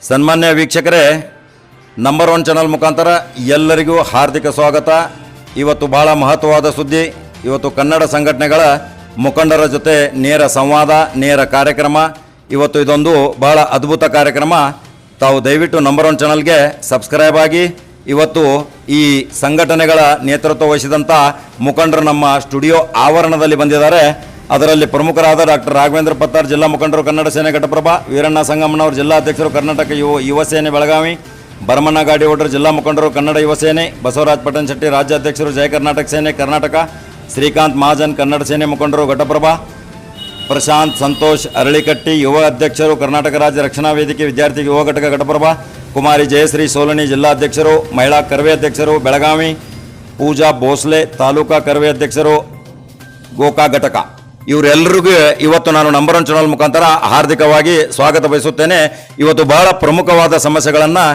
ಸನ್ಮಾನ್ಯ ವೀಕ್ಷಕರೇ, number 1 channel ಮುಖಾಂತರ ಎಲ್ಲರಿಗೂ ಹಾರ್ದಿಕ ಸ್ವಾಗತ. ಇವತ್ತು ಬಹಳ ಮಹತ್ವವಾದ ಸುದ್ದಿ. ಇವತ್ತು ಕನ್ನಡ ಸಂಘಟನೆಗಳ ಮುಖಂಡರ ಜೊತೆ ನೇರ ಸಂವಾದ, ನೇರ ಕಾರ್ಯಕ್ರಮ. ಇವತ್ತು ಇದೊಂದು ಬಹಳ ಅದ್ಭುತ ಕಾರ್ಯಕ್ರಮ. ತಾವು ದಯವಿಟ್ಟು ನಂಬರ್ 1 ಚಾನಲ್ಗೆ ಸಬ್ಸ್ಕ್ರೈಬ್ ಆಗಿ. ಇವತ್ತು ಈ ಸಂಘಟನೆಗಳ ನೇತೃತ್ವ ವಹಿಸಿದಂಥ ಮುಖಂಡರು ನಮ್ಮ ಸ್ಟುಡಿಯೋ ಆವರಣದಲ್ಲಿ ಬಂದಿದ್ದಾರೆ. ಅದರಲ್ಲಿ ಪ್ರಮುಖರಾದ ಡಾಕ್ಟರ್ ರಾಘವೇಂದ್ರ ಪತ್ತಾರ್ ಜಿಲ್ಲಾ ಮುಖಂಡರು ಕನ್ನಡ ಸೇನೆ ಘಟಪ್ರಭಾ, ವೀರಣ್ಣ ಸಂಗಮ್ಮನವರು ಜಿಲ್ಲಾ ಅಧ್ಯಕ್ಷರು ಕರ್ನಾಟಕ ಯುವ ಸೇನೆ ಬೆಳಗಾವಿ, ಭರಮಣ್ಣ ಗಾಡಿಹೊಡ್ರು ಜಿಲ್ಲಾ ಮುಖಂಡರು ಕನ್ನಡ ಯುವ ಸೇನೆ, ಬಸವರಾಜ್ ಪಟನ್ ಶೆಟ್ಟಿ ರಾಜ್ಯಾಧ್ಯಕ್ಷರು ಜಯ ಕರ್ನಾಟಕ ಸೇನೆ ಕರ್ನಾಟಕ, ಶ್ರೀಕಾಂತ್ ಮಹಾಜನ್ ಕನ್ನಡ ಸೇನೆ ಮುಖಂಡರು ಘಟಪ್ರಭಾ, ಪ್ರಶಾಂತ್ ಸಂತೋಷ್ ಅರಳಿಕಟ್ಟಿ ಯುವ ಅಧ್ಯಕ್ಷರು ಕರ್ನಾಟಕ ರಾಜ್ಯ ರಕ್ಷಣಾ ವೇದಿಕೆ ವಿದ್ಯಾರ್ಥಿ ಯುವ ಘಟಕ ಘಟಪ್ರಭಾ, ಕುಮಾರಿ ಜಯಶ್ರೀ ಸೋಲನಿ ಜಿಲ್ಲಾ ಅಧ್ಯಕ್ಷರು, ಮಹಿಳಾ ಕರ್ವೆ ಅಧ್ಯಕ್ಷರು ಬೆಳಗಾವಿ, ಪೂಜಾ ಭೋಸ್ಲೆ ತಾಲೂಕಾ ಕರ್ವೆ ಅಧ್ಯಕ್ಷರು ಗೋಕಾ ಘಟಕ. ಇವರೆಲ್ಲರಿಗೂ ಇವತ್ತು ನಾನು ನಂಬರ್ 1 ಚಾನಲ್ ಮುಖಾಂತರ ಹಾರ್ದಿಕವಾಗಿ ಸ್ವಾಗತ ಬಯಸುತ್ತೇನೆ. ಇವತ್ತು ಬಹಳ ಪ್ರಮುಖವಾದ ಸಮಸ್ಯೆಗಳನ್ನು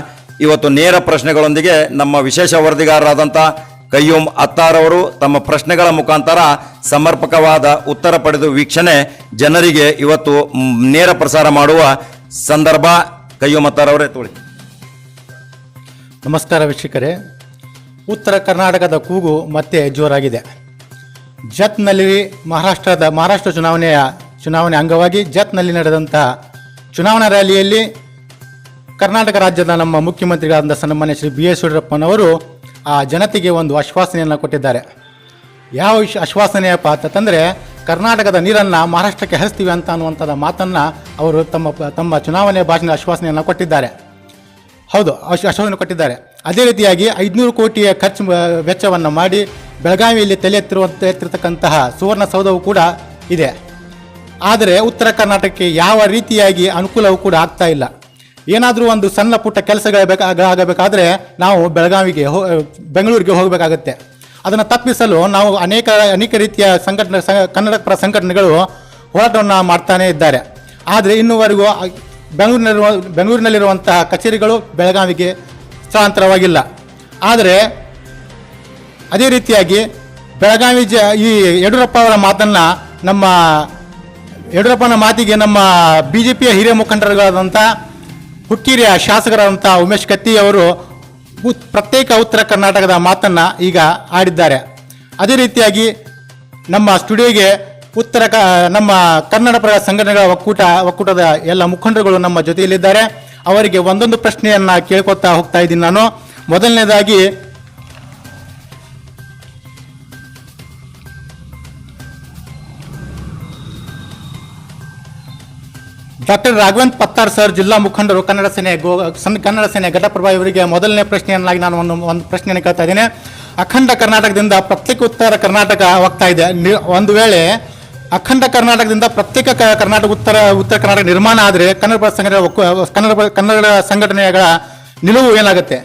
ಇವತ್ತು ನೇರ ಪ್ರಶ್ನೆಗಳೊಂದಿಗೆ ನಮ್ಮ ವಿಶೇಷ ವರದಿಗಾರರಾದಂಥ ಕಯ್ಯೂಮ್ ಅತ್ತಾರ್ ಅವರು ತಮ್ಮ ಪ್ರಶ್ನೆಗಳ ಮುಖಾಂತರ ಸಮರ್ಪಕವಾದ ಉತ್ತರ ಪಡೆದು ವೀಕ್ಷಣೆ ಜನರಿಗೆ ಇವತ್ತು ನೇರ ಪ್ರಸಾರ ಮಾಡುವ ಸಂದರ್ಭ. ಕಯ್ಯೂಮ್ ಅತ್ತಾರ್ ಅವರೇ ತೋಳಿ. ನಮಸ್ಕಾರ ವೀಕ್ಷಕರೇ. ಉತ್ತರ ಕರ್ನಾಟಕದ ಕೂಗು ಮತ್ತೆ ಜೋರಾಗಿದೆ. ಜತ್ನಲ್ಲಿ ಮಹಾರಾಷ್ಟ್ರ ಚುನಾವಣೆ ಅಂಗವಾಗಿ ಜತ್ನಲ್ಲಿ ನಡೆದಂಥ ಚುನಾವಣಾ ರ್ಯಾಲಿಯಲ್ಲಿ ಕರ್ನಾಟಕ ರಾಜ್ಯದ ನಮ್ಮ ಮುಖ್ಯಮಂತ್ರಿಗಳಾದ ಸನ್ಮಾನ್ಯ ಶ್ರೀ BS ಯಡಿಯೂರಪ್ಪನವರು ಆ ಜನತೆಗೆ ಒಂದು ಆಶ್ವಾಸನೆಯನ್ನು ಕೊಟ್ಟಿದ್ದಾರೆ. ಯಾವ ಆಶ್ವಾಸನೆಯಪ್ಪ ಅಂತಂದರೆ, ಕರ್ನಾಟಕದ ನೀರನ್ನು ಮಹಾರಾಷ್ಟ್ರಕ್ಕೆ ಹರಿಸ್ತೀವಿ ಅನ್ನುವಂಥದ್ದು ಮಾತನ್ನು ಅವರು ತಮ್ಮ ಚುನಾವಣೆ ಭಾಷಣ ಆಶ್ವಾಸನೆಯನ್ನು ಕೊಟ್ಟಿದ್ದಾರೆ. ಹೌದು, ಆಶ್ವಾಸನೆ ಕೊಟ್ಟಿದ್ದಾರೆ. ಅದೇ ರೀತಿಯಾಗಿ 500 ಕೋಟಿಯ ಖರ್ಚು ವೆಚ್ಚವನ್ನು ಮಾಡಿ ಬೆಳಗಾವಿಯಲ್ಲಿ ಎತ್ತಿರತಕ್ಕಂತಹ ಸುವರ್ಣಸೌಧವು ಕೂಡ ಇದೆ. ಆದರೆ ಉತ್ತರ ಕರ್ನಾಟಕಕ್ಕೆ ಯಾವ ರೀತಿಯಾಗಿ ಅನುಕೂಲವೂ ಕೂಡ ಆಗ್ತಾ ಇಲ್ಲ. ಏನಾದರೂ ಒಂದು ಸಣ್ಣ ಪುಟ್ಟ ಕೆಲಸಗಳಾಗಬೇಕಾದ್ರೆ ನಾವು ಬೆಂಗಳೂರಿಗೆ ಹೋಗಬೇಕಾಗತ್ತೆ. ಅದನ್ನು ತಪ್ಪಿಸಲು ನಾವು ಅನೇಕ ರೀತಿಯ ಕನ್ನಡ ಪರ ಸಂಘಟನೆಗಳು ಹೋರಾಟವನ್ನು ಮಾಡ್ತಾನೇ ಇದ್ದಾರೆ. ಆದರೆ ಇನ್ನೂವರೆಗೂ ಬೆಂಗಳೂರಿನಲ್ಲಿರುವಂತಹ ಕಚೇರಿಗಳು ಬೆಳಗಾವಿಗೆ ಸ್ಥಳಾಂತರವಾಗಿಲ್ಲ. ಆದರೆ ಅದೇ ರೀತಿಯಾಗಿ ಬೆಳಗಾವಿ ಈ ಯಡಿಯೂರಪ್ಪ ಅವರ ಮಾತನ್ನು ಯಡಿಯೂರಪ್ಪನ ಮಾತಿಗೆ ನಮ್ಮ BJPಯ ಹಿರಿಯ ಮುಖಂಡರುಗಳಾದಂಥ ಹುಕ್ಕೇರಿಯ ಶಾಸಕರಾದಂಥ ಉಮೇಶ್ ಕತ್ತಿ ಅವರು ಪ್ರತ್ಯೇಕ ಉತ್ತರ ಕರ್ನಾಟಕದ ಮಾತನ್ನು ಈಗ ಆಡಿದ್ದಾರೆ. ಅದೇ ರೀತಿಯಾಗಿ ನಮ್ಮ ಸ್ಟುಡಿಯೋಗೆ ನಮ್ಮ ಕನ್ನಡ ಪರ ಸಂಘಟನೆಗಳ ಒಕ್ಕೂಟದ ಎಲ್ಲ ಮುಖಂಡರುಗಳು ನಮ್ಮ ಜೊತೆಯಲ್ಲಿದ್ದಾರೆ. ಅವರಿಗೆ ಒಂದೊಂದು ಪ್ರಶ್ನೆಯನ್ನು ಕೇಳ್ಕೊತಾ ಹೋಗ್ತಾ ಇದ್ದೀನಿ ನಾನು. ಮೊದಲನೇದಾಗಿ ಡಾಕ್ಟರ್ ರಾಘವೇಂದ್ರ ಪತ್ತಾರ್ ಸರ್ ಜಿಲ್ಲಾ ಮುಖಂಡರು ಕನ್ನಡ ಸೇನೆ ಘಟಪ್ರಭಾ ಇವರಿಗೆ ಮೊದಲನೇ ಪ್ರಶ್ನೆಯನ್ನಾಗಿ ನಾನು ಒಂದು ಪ್ರಶ್ನೆಯನ್ನು ಕೇಳ್ತಾ ಇದ್ದೇನೆ. ಅಖಂಡ ಕರ್ನಾಟಕದಿಂದ ಪ್ರತ್ಯೇಕ ಉತ್ತರ ಕರ್ನಾಟಕ ಹೋಗ್ತಾ ಇದೆ. ಒಂದು ವೇಳೆ ಅಖಂಡ ಕರ್ನಾಟಕದಿಂದ ಪ್ರತ್ಯೇಕ ಉತ್ತರ ಕರ್ನಾಟಕ ನಿರ್ಮಾಣ ಆದರೆ ಕನ್ನಡ ಸಂಘಟನೆಗಳ ನಿಲುವು ಏನಾಗುತ್ತೆ?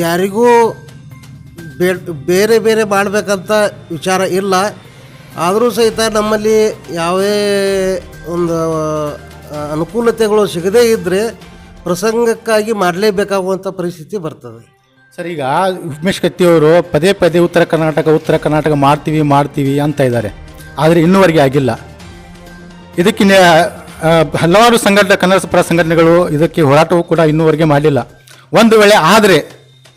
ಯಾರಿಗೂ ಬೇರೆ ಬೇರೆ ಮಾಡಬೇಕಂತ ವಿಚಾರ ಇಲ್ಲ. ಆದರೂ ಸಹಿತ ನಮ್ಮಲ್ಲಿ ಯಾವುದೇ ಒಂದು ಅನುಕೂಲತೆಗಳು ಸಿಗದೇ ಇದ್ದರೆ ಪ್ರಸಂಗಕ್ಕಾಗಿ ಮಾಡಲೇಬೇಕಾಗುವಂಥ ಪರಿಸ್ಥಿತಿ ಬರ್ತದೆ. ಸರ್, ಈಗ ಉಮೇಶ್ ಕತ್ತಿಯವರು ಪದೇ ಉತ್ತರ ಕರ್ನಾಟಕ ಮಾಡ್ತೀವಿ ಅಂತ ಇದ್ದಾರೆ. ಆದರೆ ಇನ್ನೂವರೆಗೆ ಆಗಿಲ್ಲ. ಇದಕ್ಕೆ ಹಲವಾರು ಕನ್ನಡ ಪರ ಸಂಘಟನೆಗಳು ಇದಕ್ಕೆ ಹೋರಾಟವೂ ಕೂಡ ಇನ್ನೂವರೆಗೆ ಮಾಡಲಿಲ್ಲ.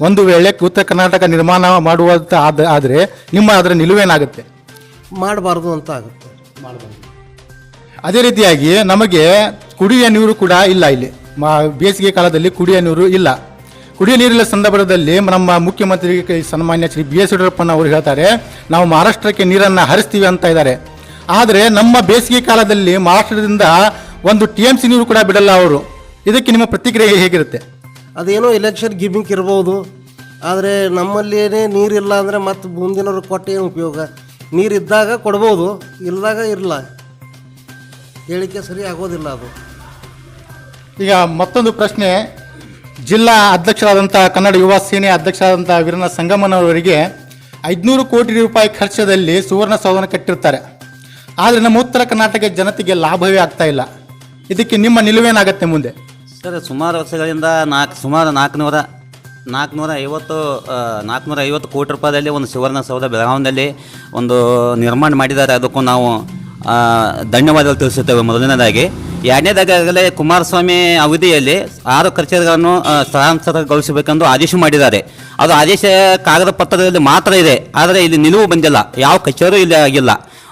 ಒಂದು ವೇಳೆ ಉತ್ತರ ಕರ್ನಾಟಕ ನಿರ್ಮಾಣ ಮಾಡುವಂಥ ಆದರೆ ಅದರ ನಿಲುವೇನಾಗುತ್ತೆ? ಮಾಡಬಾರ್ದು ಅಂತ ಆಗುತ್ತೆ. ಅದೇ ರೀತಿಯಾಗಿ ನಮಗೆ ಕುಡಿಯುವ ನೀರು ಕೂಡ ಇಲ್ಲ. ಇಲ್ಲಿ ಬೇಸಿಗೆ ಕಾಲದಲ್ಲಿ ಕುಡಿಯುವ ನೀರು ಇಲ್ಲ. ಕುಡಿಯುವ ನೀರಿನ ಸಂದರ್ಭದಲ್ಲಿ ನಮ್ಮ ಮುಖ್ಯಮಂತ್ರಿ ಸನ್ಮಾನ್ಯ ಶ್ರೀ BS ಯಡಿಯೂರಪ್ಪನವರು ಹೇಳ್ತಾರೆ, ನಾವು ಮಹಾರಾಷ್ಟ್ರಕ್ಕೆ ನೀರನ್ನು ಹರಿಸ್ತೀವಿ ಅಂತ ಇದ್ದಾರೆ. ಆದರೆ ನಮ್ಮ ಬೇಸಿಗೆ ಕಾಲದಲ್ಲಿ ಮಹಾರಾಷ್ಟ್ರದಿಂದ ಒಂದು TMC ನೀರು ಕೂಡ ಬಿಡಲ್ಲ ಅವರು. ಇದಕ್ಕೆ ನಿಮ್ಮ ಪ್ರತಿಕ್ರಿಯೆ ಹೇಗಿರುತ್ತೆ? ಅದೇನೋ ಎಲೆಕ್ಷನ್ ಗಿಮಿಕ್ ಇರ್ಬೋದು. ಆದರೆ ನಮ್ಮಲ್ಲಿಯೇ ನೀರಿಲ್ಲ ಅಂದರೆ ಮತ್ತು ಮುಂದಿನವ್ರು ಕೊಟ್ಟು ಏನು ಉಪಯೋಗ? ನೀರಿದ್ದಾಗ ಕೊಡ್ಬೋದು, ಇಲ್ಲದಾಗ ಇರಲ್ಲ. ಹೇಳಿಕೆ ಸರಿ ಆಗೋದಿಲ್ಲ ಅದು. ಈಗ ಮತ್ತೊಂದು ಪ್ರಶ್ನೆ. ಜಿಲ್ಲಾ ಅಧ್ಯಕ್ಷರಾದಂಥ ಕನ್ನಡ ಯುವ ಸೇನೆ ಅಧ್ಯಕ್ಷರಾದಂಥ ವೀರಣ್ಣ ಸಂಗಮ್ಮನವರಿಗೆ 500 ಕೋಟಿ ರೂಪಾಯಿ ಖರ್ಚದಲ್ಲಿ ಸುವರ್ಣಸೌಧನ ಕಟ್ಟಿರ್ತಾರೆ. ಆದರೆ ನಮ್ಮ ಉತ್ತರ ಕರ್ನಾಟಕ ಜನತೆಗೆ ಲಾಭವೇ ಆಗ್ತಾ ಇಲ್ಲ. ಇದಕ್ಕೆ ನಿಮ್ಮ ನಿಲುವೇನಾಗತ್ತೆ ಮುಂದೆ? ಸರ್, ಸುಮಾರು ವರ್ಷಗಳಿಂದ ಸುಮಾರು 450 ಕೋಟಿ ರೂಪಾಯಿದಲ್ಲಿ ಒಂದು ಸುವರ್ಣಸೌಧ ಬೆಳಗಾವಿಯಲ್ಲಿ ಒಂದು ನಿರ್ಮಾಣ ಮಾಡಿದ್ದಾರೆ. ಅದಕ್ಕೂ ನಾವು ಧನ್ಯವಾದಗಳು ತಿಳಿಸುತ್ತೇವೆ. ಮೊದಲನೇದಾಗಿ ಎರಡನೇದಾಗಲೇ ಕುಮಾರಸ್ವಾಮಿ ಅವಧಿಯಲ್ಲಿ 6 ಕಚೇರಿಗಳನ್ನು ಸ್ಥಳಾಂತರಗೊಳಿಸಬೇಕೆಂದು ಆದೇಶ ಮಾಡಿದ್ದಾರೆ. ಅದು ಆದೇಶ ಕಾಗದ ಪತ್ರದಲ್ಲಿ ಮಾತ್ರ ಇದೆ, ಆದರೆ ಇಲ್ಲಿ ನಿಲುವು ಬಂದಿಲ್ಲ. ಯಾವ ಕಚೇರಿ ಇಲ್ಲಿ ಆಗಿಲ್ಲ.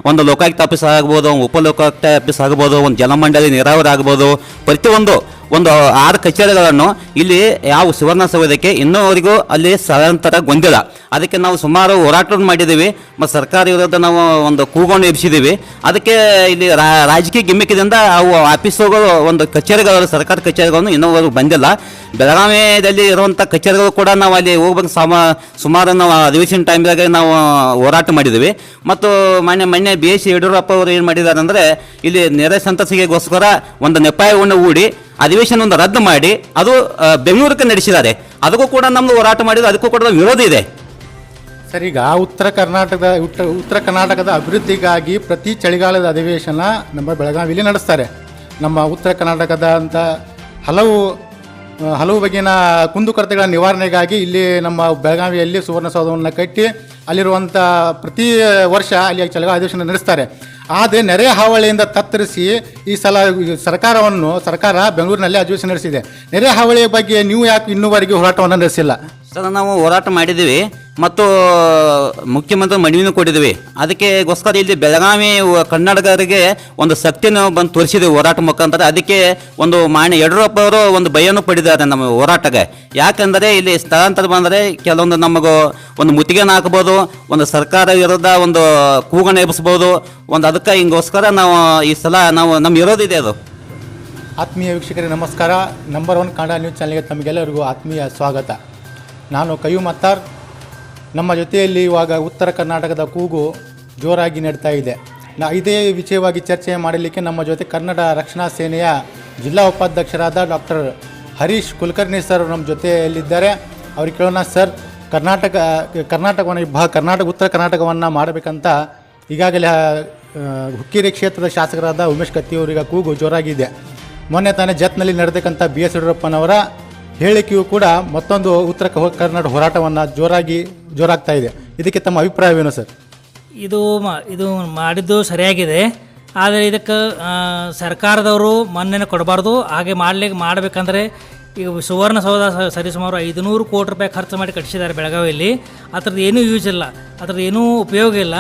ಒಂದು ಲೋಕಾಯುಕ್ತ ಆಫೀಸ್ ಆಗ್ಬೋದು, ಉಪಲೋಕಾಯುಕ್ತ ಆಫೀಸ್ ಆಗ್ಬೋದು, ಒಂದು ಜಲಮಂಡಳಿ ನೀರಾವರಿ ಆಗ್ಬೋದು, ಪ್ರತಿಯೊಂದು 6 ಕಚೇರಿಗಳನ್ನು ಇಲ್ಲಿ ಯಾವ ಸುವರ್ಣಸೌಧಕ್ಕೆ ಇನ್ನೂವರೆಗೂ ಅಲ್ಲಿ ಸ್ಥಳಾಂತರಗೊಂಡಿಲ್ಲ. ಅದಕ್ಕೆ ನಾವು ಸುಮಾರು ಹೋರಾಟವನ್ನು ಮಾಡಿದ್ದೀವಿ ಮತ್ತು ಸರ್ಕಾರ ವಿರುದ್ಧ ನಾವು ಒಂದು ಕೂಗೊಂಡು ಎಬ್ಸಿದ್ದೀವಿ. ಅದಕ್ಕೆ ಇಲ್ಲಿ ರಾಜಕೀಯ ಗಿಮ್ಮಿಕಿದಿಂದ ಅವು ಆಫೀಸುಗಳು ಒಂದು ಕಚೇರಿಗಳು ಸರ್ಕಾರಿ ಕಚೇರಿಗಳನ್ನು ಇನ್ನೂವರೆಗೂ ಬಂದಿಲ್ಲ. ಬೆಳಗಾವಿಯಲ್ಲಿ ಇರುವಂಥ ಕಚೇರಿಗಳು ಕೂಡ ನಾವು ಅಲ್ಲಿ ಹೋಗ್ಬೇಕು. ಸುಮಾರು ನಾವು ಅಧಿವೇಶನ ಟೈಮ್ದಾಗ ನಾವು ಹೋರಾಟ ಮಾಡಿದ್ದೀವಿ. ಮತ್ತು ಮೊನ್ನೆ ಬಿ ಎಸ್ ಯಡಿಯೂರಪ್ಪ ಅವರು ಏನು ಮಾಡಿದ್ದಾರೆ ಅಂದರೆ ಇಲ್ಲಿ ನೆರೆ ಸಂತಸಿಗೆಗೋಸ್ಕರ ಒಂದು ನೆಪಾಯವನ್ನು ಹೂಡಿ ಅಧಿವೇಶನ ಒಂದು ರದ್ದು ಮಾಡಿ ಅದು ಬೆಂಗಳೂರಿಗೆ ನಡೆಸಿದ್ದಾರೆ. ಅದಕ್ಕೂ ಕೂಡ ನಮ್ಮದು ಹೋರಾಟ ಮಾಡಿದ್ದು, ಅದಕ್ಕೂ ಕೂಡ ವಿರೋಧ ಇದೆ. ಸರ್, ಈಗ ಉತ್ತರ ಕರ್ನಾಟಕದ ಅಭಿವೃದ್ಧಿಗಾಗಿ ಪ್ರತಿ ಚಳಿಗಾಲದ ಅಧಿವೇಶನ ನಮ್ಮ ಬೆಳಗಾವಿಯಲ್ಲಿ ನಡೆಸ್ತಾರೆ. ನಮ್ಮ ಉತ್ತರ ಕರ್ನಾಟಕದ ಅಂತ ಹಲವು ಬಗೆಯ ಕುಂದುಕೊರತೆಗಳ ನಿವಾರಣೆಗಾಗಿ ಇಲ್ಲಿ ನಮ್ಮ ಬೆಳಗಾವಿಯಲ್ಲಿ ಸುವರ್ಣಸೌಧವನ್ನು ಕಟ್ಟಿ ಅಲ್ಲಿರುವಂಥ ಪ್ರತಿ ವರ್ಷ ಅಲ್ಲಿ ಚಳಿಗಾಲ ಅಧಿವೇಶನ ನಡೆಸ್ತಾರೆ. ಆದರೆ ನೆರೆ ಹಾವಳಿಯಿಂದ ತತ್ತರಿಸಿ ಈ ಸಲ ಸರ್ಕಾರ ಬೆಂಗಳೂರಿನಲ್ಲಿ ಅಧಿವೇಶನ ನಡೆಸಿದೆ. ನೆರೆ ಹಾವಳಿಯ ಬಗ್ಗೆ ನೀವು ಯಾಕೆ ಇನ್ನೂವರೆಗೆ ಹೋರಾಟವನ್ನು ನಡೆಸಿಲ್ಲ? ಸರ್, ನಾವು ಹೋರಾಟ ಮಾಡಿದ್ದೀವಿ ಮತ್ತು ಮುಖ್ಯಮಂತ್ರಿ ಮನವಿನೂ ಕೊಟ್ಟಿದ್ದೀವಿ. ಅದಕ್ಕೆಗೋಸ್ಕರ ಇಲ್ಲಿ ಬೆಳಗಾವಿ ಕನ್ನಡಿಗರಿಗೆ ಒಂದು ಶಕ್ತಿಯನ್ನು ಬಂದು ತೋರಿಸಿದ್ದೀವಿ ಹೋರಾಟ ಮುಖಾಂತರ. ಅದಕ್ಕೆ ಒಂದು ಮಾನ್ಯ ಯಡಿಯೂರಪ್ಪ ಅವರು ಒಂದು ಭಯನೂ ಪಡಿದ್ದಾರೆ ನಮ್ಮ ಹೋರಾಟಕ್ಕೆ. ಯಾಕೆಂದರೆ ಇಲ್ಲಿ ಸ್ಥಳಾಂತರ ಬಂದರೆ ಕೆಲವೊಂದು ನಮಗೂ ಒಂದು ಮುತ್ತಿಗೆನ ಹಾಕ್ಬೋದು, ಒಂದು ಸರ್ಕಾರ ವಿರುದ್ಧ ಒಂದು ಕೂಗನ್ನು ಎಬ್ಬಿಸ್ಬೋದು. ಅದಕ್ಕೆ ಹಿಂಗೋಸ್ಕರ ನಾವು ಈ ಸಲ ನಮ್ಮ ವಿರೋಧ ಇದೆ ಅದು. ಆತ್ಮೀಯ ವೀಕ್ಷಕರೇ ನಮಸ್ಕಾರ. ನಂಬರ್ 1 ಕನ್ನಡ ನ್ಯೂಸ್ ಚಾನಲ್ಗೆ ತಮಗೆಲ್ಲರಿಗೂ ಆತ್ಮೀಯ ಸ್ವಾಗತ. ನಾನು ಕಯ್ಯೂಮ್ ಅತ್ತಾರ್. ನಮ್ಮ ಜೊತೆಯಲ್ಲಿ ಇವಾಗ ಉತ್ತರ ಕರ್ನಾಟಕದ ಕೂಗು ಜೋರಾಗಿ ನಡೀತಾ ಇದೆ. ಇದೇ ವಿಷಯವಾಗಿ ಚರ್ಚೆ ಮಾಡಲಿಕ್ಕೆ ನಮ್ಮ ಜೊತೆ ಕನ್ನಡ ರಕ್ಷಣಾ ಸೇನೆಯ ಜಿಲ್ಲಾ ಉಪಾಧ್ಯಕ್ಷರಾದ ಡಾಕ್ಟರ್ ಹರೀಶ್ ಕುಲಕರ್ಣಿ ಸರ್ ನಮ್ಮ ಜೊತೆಯಲ್ಲಿದ್ದಾರೆ. ಅವ್ರಿಗೆ ಕೇಳೋಣ. ಸರ್, ಉತ್ತರ ಕರ್ನಾಟಕವನ್ನು ಮಾಡಬೇಕಂತ ಈಗಾಗಲೇ ಹುಕ್ಕೇರಿ ಕ್ಷೇತ್ರದ ಶಾಸಕರಾದ ಉಮೇಶ್ ಕತ್ತಿಯವರಿಗೆ ಕೂಗು ಜೋರಾಗಿದೆ. ಮೊನ್ನೆ ತಾನೇ ಜತ್ನಲ್ಲಿ ನಡೆದಕ್ಕಂಥ ಬಿ ಎಸ್ ಯಡಿಯೂರಪ್ಪನವರ ಹೇಳಿಕೆಯೂ ಕೂಡ ಮತ್ತೊಂದು ಉತ್ತರ ಕರ್ನಾಟಕ ಹೋರಾಟವನ್ನು ಜೋರಾಗ್ತಾ ಇದೆ. ಇದಕ್ಕೆ ತಮ್ಮ ಅಭಿಪ್ರಾಯವೇನು ಸರ್? ಇದು ಮಾಡಿದ್ದು ಸರಿಯಾಗಿದೆ. ಆದರೆ ಇದಕ್ಕೆ ಸರ್ಕಾರದವರು ಮನ್ನಣೆ ಕೊಡಬಾರ್ದು. ಹಾಗೆ ಮಾಡಬೇಕಂದ್ರೆ ಈಗ ಸುವರ್ಣಸೌಧ ಸರಿಸುಮಾರು 500 ಕೋಟಿ ರೂಪಾಯಿ ಖರ್ಚು ಮಾಡಿ ಕಟ್ಟಿಸಿದ್ದಾರೆ ಬೆಳಗಾವಿಯಲ್ಲಿ. ಅದ್ರದ್ದು ಏನೂ ಯೂಸ್ ಇಲ್ಲ, ಅದ್ರದ್ದು ಏನೂ ಉಪಯೋಗ ಇಲ್ಲ.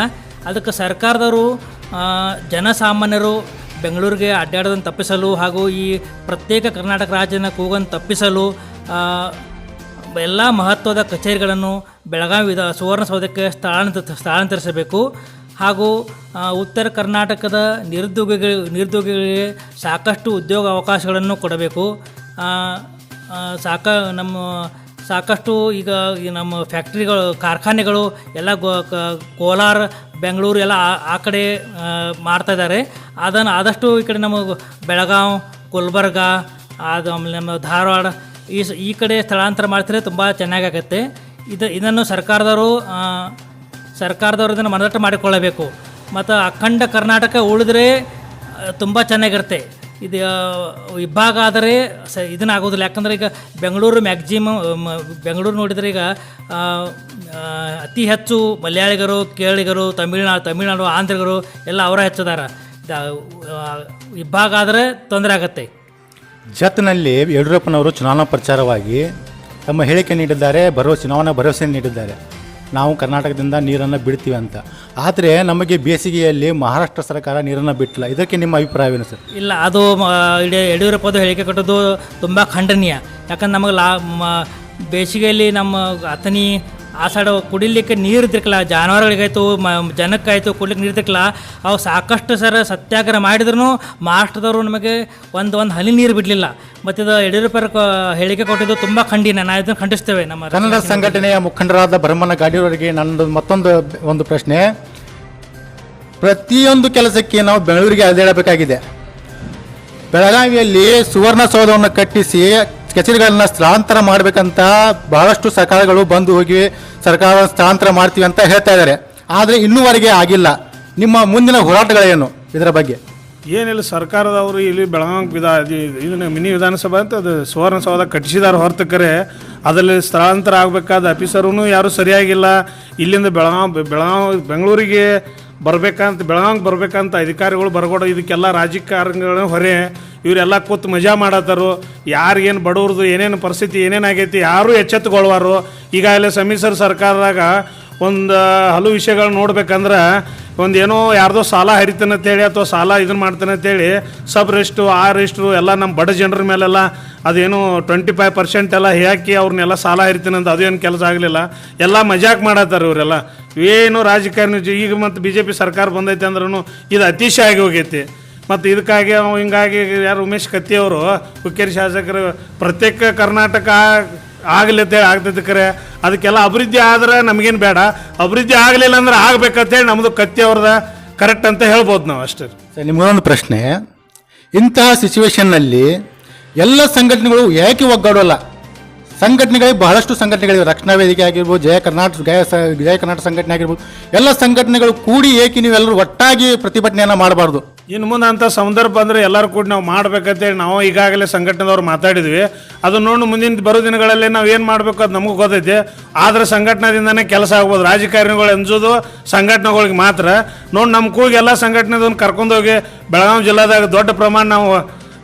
ಅದಕ್ಕೆ ಸರ್ಕಾರದವರು ಜನಸಾಮಾನ್ಯರು ಬೆಂಗಳೂರಿಗೆ ಅಡ್ಡಾಡೋದನ್ನು ತಪ್ಪಿಸಲು ಹಾಗೂ ಈ ಪ್ರತ್ಯೇಕ ಕರ್ನಾಟಕ ರಾಜ್ಯನ ಕೂಗನ್ನು ತಪ್ಪಿಸಲು ಎಲ್ಲ ಮಹತ್ವದ ಕಚೇರಿಗಳನ್ನು ಬೆಳಗಾವಿ ಸುವರ್ಣಸೌಧಕ್ಕೆ ಸ್ಥಳಾಂತರಿಸಬೇಕು. ಹಾಗೂ ಉತ್ತರ ಕರ್ನಾಟಕದ ನಿರುದ್ಯೋಗಿಗಳಿಗೆ ಸಾಕಷ್ಟು ಉದ್ಯೋಗ ಅವಕಾಶಗಳನ್ನು ಕೊಡಬೇಕು. ಸಾಕಷ್ಟು ಈಗ ನಮ್ಮ ಫ್ಯಾಕ್ಟ್ರಿಗಳು, ಕಾರ್ಖಾನೆಗಳು ಎಲ್ಲ ಕೋಲಾರ, ಬೆಂಗಳೂರು ಎಲ್ಲ ಆ ಕಡೆ ಮಾಡ್ತಾಯಿದ್ದಾರೆ. ಅದನ್ನು ಆದಷ್ಟು ಈ ಕಡೆ ನಮ್ಮ ಬೆಳಗಾವಿ, ಗುಲ್ಬರ್ಗ, ಅದು ಆಮೇಲೆ ನಮ್ಮ ಧಾರವಾಡ ಈ ಕಡೆ ಸ್ಥಳಾಂತರ ಮಾಡ್ತಾರೆ, ತುಂಬ ಚೆನ್ನಾಗಾಗತ್ತೆ. ಇದನ್ನು ಸರ್ಕಾರದವರು ಇದನ್ನು ಮನದಟ್ಟು ಮಾಡಿಕೊಳ್ಳಬೇಕು. ಮತ್ತು ಅಖಂಡ ಕರ್ನಾಟಕ ಉಳಿದ್ರೆ ತುಂಬ ಚೆನ್ನಾಗಿರುತ್ತೆ. ಇದು ವಿಭಾಗ ಆದರೆ ಇದನ್ನಾಗೋದಿಲ್ಲ. ಯಾಕಂದರೆ ಈಗ ಬೆಂಗಳೂರು ಬೆಂಗಳೂರು ನೋಡಿದರೆ ಈಗ ಅತಿ ಹೆಚ್ಚು ಮಲಯಾಳಿಗರು, ಕೇರಳಿಗರು, ತಮಿಳುನಾಡು, ಆಂಧ್ರಿಗರು ಎಲ್ಲ ಅವರ ಹೆಚ್ಚಿದ್ದಾರೆ. ವಿಭಾಗ ಆದರೆ ತೊಂದರೆ ಆಗುತ್ತೆ. ಜತ್ನಲ್ಲಿ ಯಡಿಯೂರಪ್ಪನವರು ಚುನಾವಣಾ ಪ್ರಚಾರವಾಗಿ ತಮ್ಮ ಹೇಳಿಕೆ ನೀಡಿದ್ದಾರೆ, ಚುನಾವಣಾ ಭರವಸೆ ನೀಡಿದ್ದಾರೆ. ನಾವು ಕರ್ನಾಟಕದಿಂದ ನೀರನ್ನು ಬಿಡ್ತೀವಿ ಅಂತ. ಆದರೆ ನಮಗೆ ಬೇಸಿಗೆಯಲ್ಲಿ ಮಹಾರಾಷ್ಟ್ರ ಸರ್ಕಾರ ನೀರನ್ನು ಬಿಟ್ಟಿಲ್ಲ. ಇದಕ್ಕೆ ನಿಮ್ಮ ಅಭಿಪ್ರಾಯವೇನು ಸರ್? ಇಲ್ಲ, ಅದು ಯಡಿಯೂರಪ್ಪದು ಹೇಳಿಕೆ ಕೊಟ್ಟದ್ದು ತುಂಬ ಖಂಡನೀಯ. ಯಾಕಂದ್ರೆ ನಮಗೆ ಬೇಸಿಗೆಯಲ್ಲಿ ನಮ್ಮ ಅಥಣಿ ಆ ಸೈಡ್ ಕುಡಿಲಿಕ್ಕೆ ನೀರು ಇರ್ತಿರ್ಕಲ್ಲ, ಜಾನುವಾರುಗಳಿಗಾಯ್ತು ಜನಕ್ಕಾಯಿತು ಕುಡ್ಲಿಕ್ಕೆ ನೀರು ಇರ್ತಿರ್ಕಲ್ಲ. ಅವು ಸಾಕಷ್ಟು ಸತ್ಯಾಗ್ರಹ ಮಾಡಿದ್ರು ಮಹಾರಾಷ್ಟ್ರದವರು ನಮಗೆ ಒಂದು ಹನಿ ನೀರು ಬಿಡಲಿಲ್ಲ. ಮತ್ತು ಇದು ಯಡಿಯೂರಪ್ಪ ಹೇಳಿಕೆ ಕೊಟ್ಟಿದ್ದು ತುಂಬ ಖಂಡನೀಯ. ನಾವು ಇದನ್ನು ಖಂಡಿಸ್ತೇವೆ. ನಮ್ಮ ಕನ್ನಡ ಸಂಘಟನೆಯ ಮುಖಂಡರಾದ ಭರಮನಗಾಡಿಯವರಿಗೆ ಒಂದು ಪ್ರಶ್ನೆ. ಪ್ರತಿಯೊಂದು ಕೆಲಸಕ್ಕೆ ನಾವು ಬೆಂಗಳೂರಿಗೆ ಅಲೆದಾಡಬೇಕಾಗಿದೆ. ಬೆಳಗಾವಿಯಲ್ಲಿ ಸುವರ್ಣಸೌಧವನ್ನು ಕಟ್ಟಿಸಿ ಕಚೇರಿಗಳನ್ನ ಸ್ಥಳಾಂತರ ಮಾಡಬೇಕಂತ ಬಹಳಷ್ಟು ಸರ್ಕಾರಗಳು ಬಂದು ಹೋಗಿ ಸರ್ಕಾರ ಸ್ಥಳಾಂತರ ಮಾಡ್ತೀವಿ ಅಂತ ಹೇಳ್ತಾ ಇದ್ದಾರೆ. ಆದರೆ ಇನ್ನೂವರೆಗೆ ಆಗಿಲ್ಲ. ನಿಮ್ಮ ಮುಂದಿನ ಹೋರಾಟಗಳೇನು ಇದರ ಬಗ್ಗೆ? ಏನಿಲ್ಲ, ಸರ್ಕಾರದವರು ಇಲ್ಲಿ ಬೆಳಗಾವಿ ಇದನ್ನು ಮಿನಿ ವಿಧಾನಸಭೆ ಅಂತ ಅದು ಸುವರ್ಣಸೌಧ ಕಟ್ಟಿಸಿದಾರೆ ಹೊರತಕ್ಕರೆ ಅದರಲ್ಲಿ ಸ್ಥಳಾಂತರ ಆಗಬೇಕಾದ ಆಫೀಸರೂ ಯಾರೂ ಸರಿಯಾಗಿಲ್ಲ. ಇಲ್ಲಿಂದ ಬೆಂಗಳೂರಿಗೆ ಬೆಳಗಾವಿಗೆ ಬರಬೇಕಂತ ಅಧಿಕಾರಿಗಳು ಬರಗೋಡು. ಇದಕ್ಕೆಲ್ಲ ರಾಜಕಾರಣಿಗಳ ಹೊರೆ. ಇವರೆಲ್ಲ ಕೂತು ಮಜಾ ಮಾಡತ್ತಾರು. ಯಾರಿಗೇನು ಬಡವ್ರದ್ದು ಏನೇನು ಪರಿಸ್ಥಿತಿ ಏನೇನಾಗೈತಿ ಯಾರೂ ಎಚ್ಚೆತ್ತುಗೊಳ್ವಾರು. ಈಗಾಗಲೇ ಸಮ್ಮಿಶ್ರ ಸರ್ಕಾರದಾಗ ಒಂದು ಹಲವು ವಿಷಯಗಳು ನೋಡ್ಬೇಕಂದ್ರೆ ಒಂದೇನೋ ಯಾರ್ದೋ ಸಾಲ ಹರಿತಾನಂತೇಳಿ ಅಥವಾ ಸಾಲ ಇದನ್ನು ಮಾಡ್ತಾನಂತೇಳಿ ಸಬ್ ರಿಜಿಸ್ಟ್ರು ರಿಜಿಸ್ಟ್ರು ಎಲ್ಲ ನಮ್ಮ ಬಡ ಜನರ ಮೇಲೆಲ್ಲ ಅದೇನು 25% ಎಲ್ಲ ಹಾಕಿ ಅವ್ರನ್ನೆಲ್ಲ ಸಾಲ ಹರಿತಾನಂತ ಅದೇನು ಕೆಲಸ ಆಗಲಿಲ್ಲ. ಎಲ್ಲ ಮಜಾಕ್ ಮಾಡತ್ತಾರೆ ಇವರೆಲ್ಲ. ಏನು ರಾಜಕಾರಣಿ ಈಗ ಮತ್ತು BJP ಸರ್ಕಾರ ಬಂದೈತೆ ಅಂದ್ರೂ ಇದು ಅತಿಶಯ ಆಗಿ ಹೋಗೈತಿ. ಮತ್ತು ಇದಕ್ಕಾಗಿ ಹಿಂಗಾಗಿ ಯಾರು ಉಮೇಶ್ ಕತ್ತಿಯವರು ಹುಕ್ಕೇರಿ ಶಾಸಕರು ಪ್ರತ್ಯೇಕ ಕರ್ನಾಟಕ ಆಗಲಿ ಅಂತೇಳಿ ಆಗ್ತೈತೆ. ಕರೆ ಅದಕ್ಕೆಲ್ಲ ಅಭಿವೃದ್ಧಿ ಆದ್ರೆ ನಮಗೇನು ಬೇಡ, ಅಭಿವೃದ್ಧಿ ಆಗಲಿಲ್ಲ ಅಂದ್ರೆ ಆಗ್ಬೇಕಂತೇಳಿ ನಮ್ಮದು ಕತ್ತಿ ಅವ್ರದ ಕರೆಕ್ಟ್ ಅಂತ ಹೇಳ್ಬೋದು ನಾವು ಅಷ್ಟೇ. ಸರ್, ನಿಮಗೊಂದು ಪ್ರಶ್ನೆ. ಇಂತಹ ಸಿಚುವೇಶನ್ನಲ್ಲಿ ಎಲ್ಲ ಸಂಘಟನೆಗಳು ಏಕೆ ಒಗ್ಗೂಡಲ್ಲ? ಸಂಘಟನೆಗಳಿಗೆ ಬಹಳಷ್ಟು ಸಂಘಟನೆಗಳಿವೆ. ರಕ್ಷಣಾ ವೇದಿಕೆ ಆಗಿರ್ಬೋದು, ಜಯ ಕರ್ನಾಟಕ ಸಂಘಟನೆ ಆಗಿರ್ಬೋದು, ಎಲ್ಲ ಸಂಘಟನೆಗಳು ಕೂಡಿ ಏಕೆ ನೀವೆಲ್ಲರೂ ಒಟ್ಟಾಗಿ ಪ್ರತಿಭಟನೆಯನ್ನು ಮಾಡಬಾರ್ದು? ಇನ್ನು ಮುಂದೆ ಅಂಥ ಸಂದರ್ಭ ಅಂದರೆ ಎಲ್ಲರೂ ಕೂಡ ನಾವು ಮಾಡ್ಬೇಕಂತೇಳಿ ನಾವು ಈಗಾಗಲೇ ಸಂಘಟನೆದವ್ರು ಮಾತಾಡಿದ್ವಿ. ಅದು ನೋಡಿ ಮುಂದಿನ ಬರೋ ದಿನಗಳಲ್ಲಿ ನಾವು ಏನು ಮಾಡಬೇಕು ಅದು ನಮಗೂ ಗೊತ್ತೈತಿ. ಆದರೆ ಸಂಘಟನೆದಿಂದನೇ ಕೆಲಸ ಆಗ್ಬೋದು. ರಾಜಕಾರಣಿಗಳು ಅಂಜೋದು ಸಂಘಟನೆಗಳಿಗೆ ಮಾತ್ರ. ನೋಡಿ ನಮ್ಮ ಕೂಗಿ ಎಲ್ಲ ಸಂಘಟನೆದನ್ನು ಕರ್ಕೊಂಡೋಗಿ ಬೆಳಗಾವಿ ಜಿಲ್ಲಾದಾಗ ದೊಡ್ಡ ಪ್ರಮಾಣ ನಾವು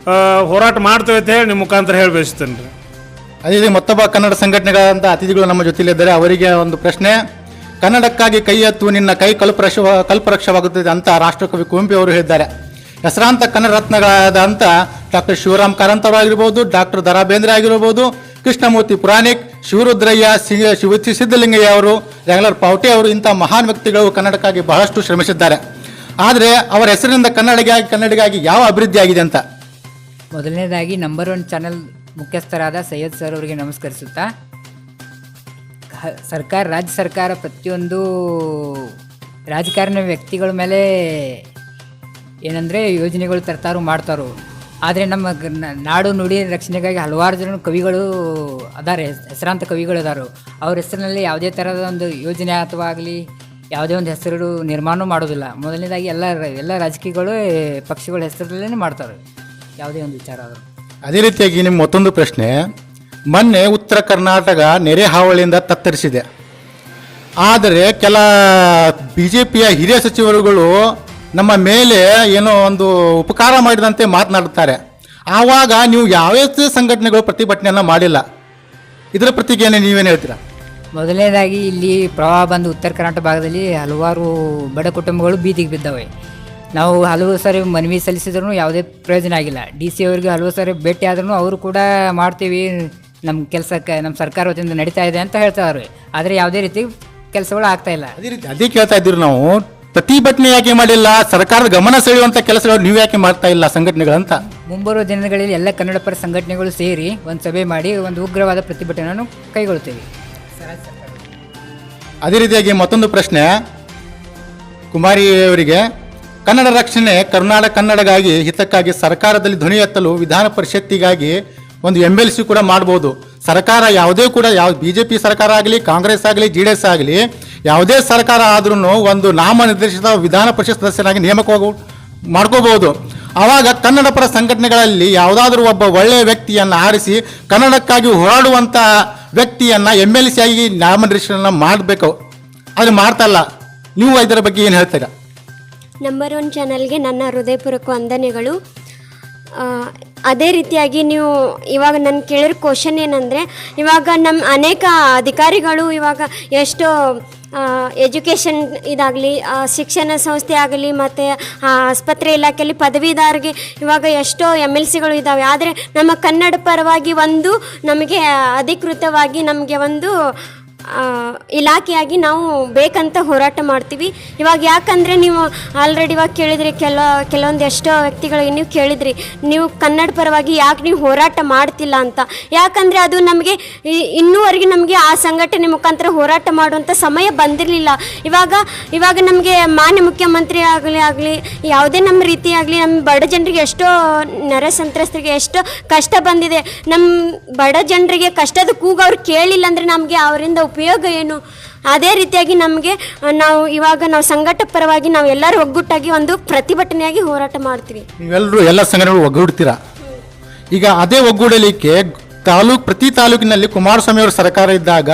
ಹೋರಾಟ ಮಾಡ್ತೇವೆ ಅಂತ ಹೇಳಿ ನಿಮ್ಮ ಮುಖಾಂತರ ಹೇಳಿ ಬಯಸ್ತೇನೆ ರೀ. ಅದೇ ರೀತಿ ಮತ್ತೊಬ್ಬ ಕನ್ನಡ ಸಂಘಟನೆಗಳಂತ ಅತಿಥಿಗಳು ನಮ್ಮ ಜೊತೆಲಿದ್ದಾರೆ. ಅವರಿಗೆ ಒಂದು ಪ್ರಶ್ನೆ. ಕನ್ನಡಕ್ಕಾಗಿ ಕೈ ಎತ್ತು, ನಿನ್ನ ಕೈ ಕಲ್ಪವೃಕ್ಷವಾಗುತ್ತದೆ ಅಂತ ರಾಷ್ಟ್ರಕವಿ ಕುವೆಂಪು ಅವರು ಹೇಳಿದ್ದಾರೆ. ಹೆಸರಾಂತ ಕನ್ನಡ ರತ್ನಗಳಾದಂಥ ಡಾಕ್ಟರ್ ಶಿವರಾಮ್ ಕಾರಂತ್ ಅವರಾಗಿರ್ಬೋದು, ಡಾಕ್ಟರ್ ದ ರಾ ಬೇಂದ್ರೆ ಆಗಿರ್ಬೋದು, ಕೃಷ್ಣಮೂರ್ತಿ ಪುರಾಣಿಕ್, ಶಿವರುದ್ರಯ್ಯ, ಸಿದ್ದಲಿಂಗಯ್ಯ ಅವರು, ಜಂಗಲರ್ ಪಾವಟೆ ಅವರು, ಇಂಥ ಮಹಾನ್ ವ್ಯಕ್ತಿಗಳು ಕನ್ನಡಕ್ಕಾಗಿ ಬಹಳಷ್ಟು ಶ್ರಮಿಸಿದ್ದಾರೆ. ಆದರೆ ಅವರ ಹೆಸರಿನಿಂದ ಕನ್ನಡಿಗಾಗಿ ಯಾವ ಅಭಿವೃದ್ಧಿ ಆಗಿದೆ ಅಂತ? ಮೊದಲನೇದಾಗಿ ನಂಬರ್ 1 ಚಾನೆಲ್ ಮುಖ್ಯಸ್ಥರಾದ ಸೈಯದ್ ಸರ್ ಅವರಿಗೆ ನಮಸ್ಕರಿಸುತ್ತಾ, ರಾಜ್ಯ ಸರ್ಕಾರ ಪ್ರತಿಯೊಂದು ರಾಜಕಾರಣ ವ್ಯಕ್ತಿಗಳ ಮೇಲೆ ಏನಂದರೆ ಯೋಜನೆಗಳು ತರ್ತಾರೋ ಮಾಡ್ತಾರೋ. ಆದರೆ ನಮ್ಮ ನಾಡು ನುಡಿ ರಕ್ಷಣೆಗಾಗಿ ಹಲವಾರು ಜನ ಕವಿಗಳು ಅದಾರೆ, ಹೆಸರಾಂತ ಕವಿಗಳು ಅದಾರು. ಅವ್ರ ಹೆಸರಿನಲ್ಲಿ ಯಾವುದೇ ಥರದ ಒಂದು ಯೋಜನೆ ಅಥವಾ ಆಗಲಿ ಯಾವುದೇ ಒಂದು ಹೆಸರು ನಿರ್ಮಾಣ ಮಾಡೋದಿಲ್ಲ. ಮೊದಲನೇದಾಗಿ ಎಲ್ಲ ರಾಜಕೀಯಗಳು ಪಕ್ಷಗಳ ಹೆಸರಲ್ಲೇ ಮಾಡ್ತಾರೆ ಯಾವುದೇ ಒಂದು ವಿಚಾರ ಆದರೂ. ಅದೇ ರೀತಿಯಾಗಿ ನಿಮ್ಮ ಮತ್ತೊಂದು ಪ್ರಶ್ನೆ. ಮೊನ್ನೆ ಉತ್ತರ ಕರ್ನಾಟಕ ನೆರೆ ಹಾವಳಿಯಿಂದ ತತ್ತರಿಸಿದೆ. ಆದರೆ ಕೆಲ BJPಯ ಹಿರಿಯ ಸಚಿವರುಗಳು ನಮ್ಮ ಮೇಲೆ ಏನೋ ಒಂದು ಉಪಕಾರ ಮಾಡಿದಂತೆ ಮಾತನಾಡುತ್ತಾರೆ. ಆವಾಗ ನೀವು ಯಾವ್ಯಾವ ಸಂಘಟನೆಗಳು ಪ್ರತಿಭಟನೆಯನ್ನು ಮಾಡಿಲ್ಲ. ಇದರ ಪ್ರತಿಗೆಯನ್ನು ನೀವೇನು ಹೇಳ್ತೀರಾ? ಮೊದಲನೇದಾಗಿ ಇಲ್ಲಿ ಪ್ರವಾಹ ಬಂದು ಉತ್ತರ ಕರ್ನಾಟಕ ಭಾಗದಲ್ಲಿ ಹಲವಾರು ಬಡ ಕುಟುಂಬಗಳು ಬೀದಿಗೆ ಬಿದ್ದವೆ. ನಾವು ಹಲವು ಸಾರಿ ಮನವಿ ಸಲ್ಲಿಸಿದ್ರೂ ಯಾವುದೇ ಪ್ರಯೋಜನ ಆಗಿಲ್ಲ. DC ಅವರಿಗೆ ಹಲವು ಸಾರಿ ಭೇಟಿ ಆದ್ರೂ ಅವರು ಕೂಡ ಮಾಡ್ತೀವಿ, ನಮ್ಮ ಕೆಲಸಕ್ಕೆ ನಮ್ಮ ಸರ್ಕಾರ ವತಿಯಿಂದ ನಡೀತಾ ಇದೆ ಅಂತ ಹೇಳ್ತಾರೆ. ಆದರೆ ಯಾವುದೇ ರೀತಿ ಕೆಲಸಗಳು ಆಗ್ತಾ ಇಲ್ಲ. ಅದೇ ಕೇಳ್ತಾ ಇದ್ದೀವಿ ನಾವು. ಪ್ರತಿಭಟನೆ ಯಾಕೆ ಮಾಡಿಲ್ಲ? ಸರ್ಕಾರದ ಗಮನ ಸೆಳೆಯುವಂಥ ಕೆಲಸಗಳು ನೀವು ಯಾಕೆ ಮಾಡ್ತಾ ಇಲ್ಲ ಸಂಘಟನೆಗಳಂತ? ಮುಂಬರುವ ದಿನಗಳಲ್ಲಿ ಎಲ್ಲ ಕನ್ನಡ ಪರ ಸಂಘಟನೆಗಳು ಸೇರಿ ಒಂದು ಸಭೆ ಮಾಡಿ ಒಂದು ಉಗ್ರವಾದ ಪ್ರತಿಭಟನೆಯನ್ನು ಕೈಗೊಳ್ಳುತ್ತೇವೆ. ಅದೇ ರೀತಿಯಾಗಿ ಮತ್ತೊಂದು ಪ್ರಶ್ನೆ ಕುಮಾರಿ ಅವರಿಗೆ. ಕನ್ನಡ ರಕ್ಷಣೆ ಕನ್ನಡಗಾಗಿ ಹಿತಕ್ಕಾಗಿ ಸರ್ಕಾರದಲ್ಲಿ ಧ್ವನಿ ಎತ್ತಲು ವಿಧಾನ ಪರಿಷತ್ತಿಗಾಗಿ ಒಂದು MLC ಕೂಡ ಮಾಡ್ಬೋದು. ಸರ್ಕಾರ ಯಾವುದೇ ಕೂಡ BJP ಸರ್ಕಾರ ಆಗಲಿ, ಕಾಂಗ್ರೆಸ್ ಆಗಲಿ, JDS ಆಗಲಿ, ಯಾವುದೇ ಸರ್ಕಾರ ಆದ್ರೂ ಒಂದು ನಾಮನಿರ್ದೇಶಿತ ವಿಧಾನ ಪರಿಷತ್ ಸದಸ್ಯನಾಗಿ ನೇಮಕ ಮಾಡ್ಕೋಬಹುದು. ಆವಾಗ ಕನ್ನಡ ಪರ ಸಂಘಟನೆಗಳಲ್ಲಿ ಯಾವುದಾದ್ರೂ ಒಬ್ಬ ಒಳ್ಳೆಯ ವ್ಯಕ್ತಿಯನ್ನು ಆರಿಸಿ ಕನ್ನಡಕ್ಕಾಗಿ ಹೋರಾಡುವಂಥ ವ್ಯಕ್ತಿಯನ್ನು MLC ಆಗಿ ನಾಮನಿರ್ದೇಶನ ಮಾಡಬೇಕು. ಆದರೆ ಮಾಡ್ತಲ್ಲ. ನೀವು ಇದರ ಬಗ್ಗೆ ಏನು ಹೇಳ್ತೀರಾ? ನಂಬರ್ 1 ಚಾನಲ್ಗೆ ನನ್ನ ಹೃದಯಪೂರ್ವಕ ವಂದನೆಗಳು. ಅದೇ ರೀತಿಯಾಗಿ ನೀವು ಇವಾಗ ನಾನು ಕೇಳಿರೋ ಕ್ವಶನ್ ಏನಂದರೆ, ಇವಾಗ ನಮ್ಮ ಅನೇಕ ಅಧಿಕಾರಿಗಳು ಇವಾಗ ಎಷ್ಟೋ ಎಜುಕೇಷನ್ ಇದಾಗಲಿ, ಶಿಕ್ಷಣ ಸಂಸ್ಥೆ ಆಗಲಿ, ಮತ್ತು ಆಸ್ಪತ್ರೆ ಇಲಾಖೆಯಲ್ಲಿ ಪದವೀಧರಿಗೆ ಇವಾಗ ಎಷ್ಟೋ MLCಗಳು ಇದ್ದಾವೆ. ಆದರೆ ನಮ್ಮ ಕನ್ನಡ ಪರವಾಗಿ ಒಂದು ನಮಗೆ ಅಧಿಕೃತವಾಗಿ ನಮಗೆ ಒಂದು ಇಲಾಖೆಯಾಗಿ ನಾವು ಬೇಕಂತ ಹೋರಾಟ ಮಾಡ್ತೀವಿ. ಇವಾಗ ಯಾಕಂದರೆ ನೀವು ಆಲ್ರೆಡಿ ಇವಾಗ ಕೇಳಿದ್ರಿ, ಕೆಲವೊಂದು ಎಷ್ಟೋ ವ್ಯಕ್ತಿಗಳಿಗೆ ನೀವು ಕೇಳಿದ್ರಿ, ನೀವು ಕನ್ನಡ ಪರವಾಗಿ ಯಾಕೆ ನೀವು ಹೋರಾಟ ಮಾಡ್ತಿಲ್ಲ ಅಂತ. ಯಾಕಂದರೆ ಅದು ನಮಗೆ ಇನ್ನೂವರೆಗೆ ನಮಗೆ ಆ ಸಂಘಟನೆ ಮುಖಾಂತರ ಹೋರಾಟ ಮಾಡುವಂಥ ಸಮಯ ಬಂದಿರಲಿಲ್ಲ. ಇವಾಗ ನಮಗೆ ಮಾನ್ಯ ಮುಖ್ಯಮಂತ್ರಿ ಆಗಲಿ ಯಾವುದೇ ನಮ್ಮ ರೀತಿ ಆಗಲಿ, ನಮ್ಮ ಬಡ ಜನರಿಗೆ ಎಷ್ಟೋ ನೆರೆ ಸಂತ್ರಸ್ತರಿಗೆ ಎಷ್ಟೋ ಕಷ್ಟ ಬಂದಿದೆ. ನಮ್ಮ ಬಡ ಜನರಿಗೆ ಕಷ್ಟದ ಕೂಗು ಅವ್ರು ಕೇಳಿಲ್ಲ ಅಂದರೆ ನಮಗೆ ಅವರಿಂದ ಉಪಯೋಗ ಏನು? ಅದೇ ರೀತಿಯಾಗಿ ನಮಗೆ ನಾವು ಸಂಘಟ ಪರವಾಗಿ ನಾವು ಎಲ್ಲರೂ ಒಗ್ಗಟ್ಟಾಗಿ ಒಂದು ಪ್ರತಿಭಟನೆಯಾಗಿ ಹೋರಾಟ ಮಾಡ್ತೀವಿ. ನೀವೆಲ್ಲರೂ ಎಲ್ಲ ಸಂಘಟನೆಗಳು ಒಗ್ಗೂಡ್ತೀರಾ. ಈಗ ಅದೇ ಒಗ್ಗೂಡಲಿಕ್ಕೆ ಪ್ರತಿ ತಾಲೂಕಿನಲ್ಲಿ ಕುಮಾರಸ್ವಾಮಿ ಅವರ ಸರ್ಕಾರ ಇದ್ದಾಗ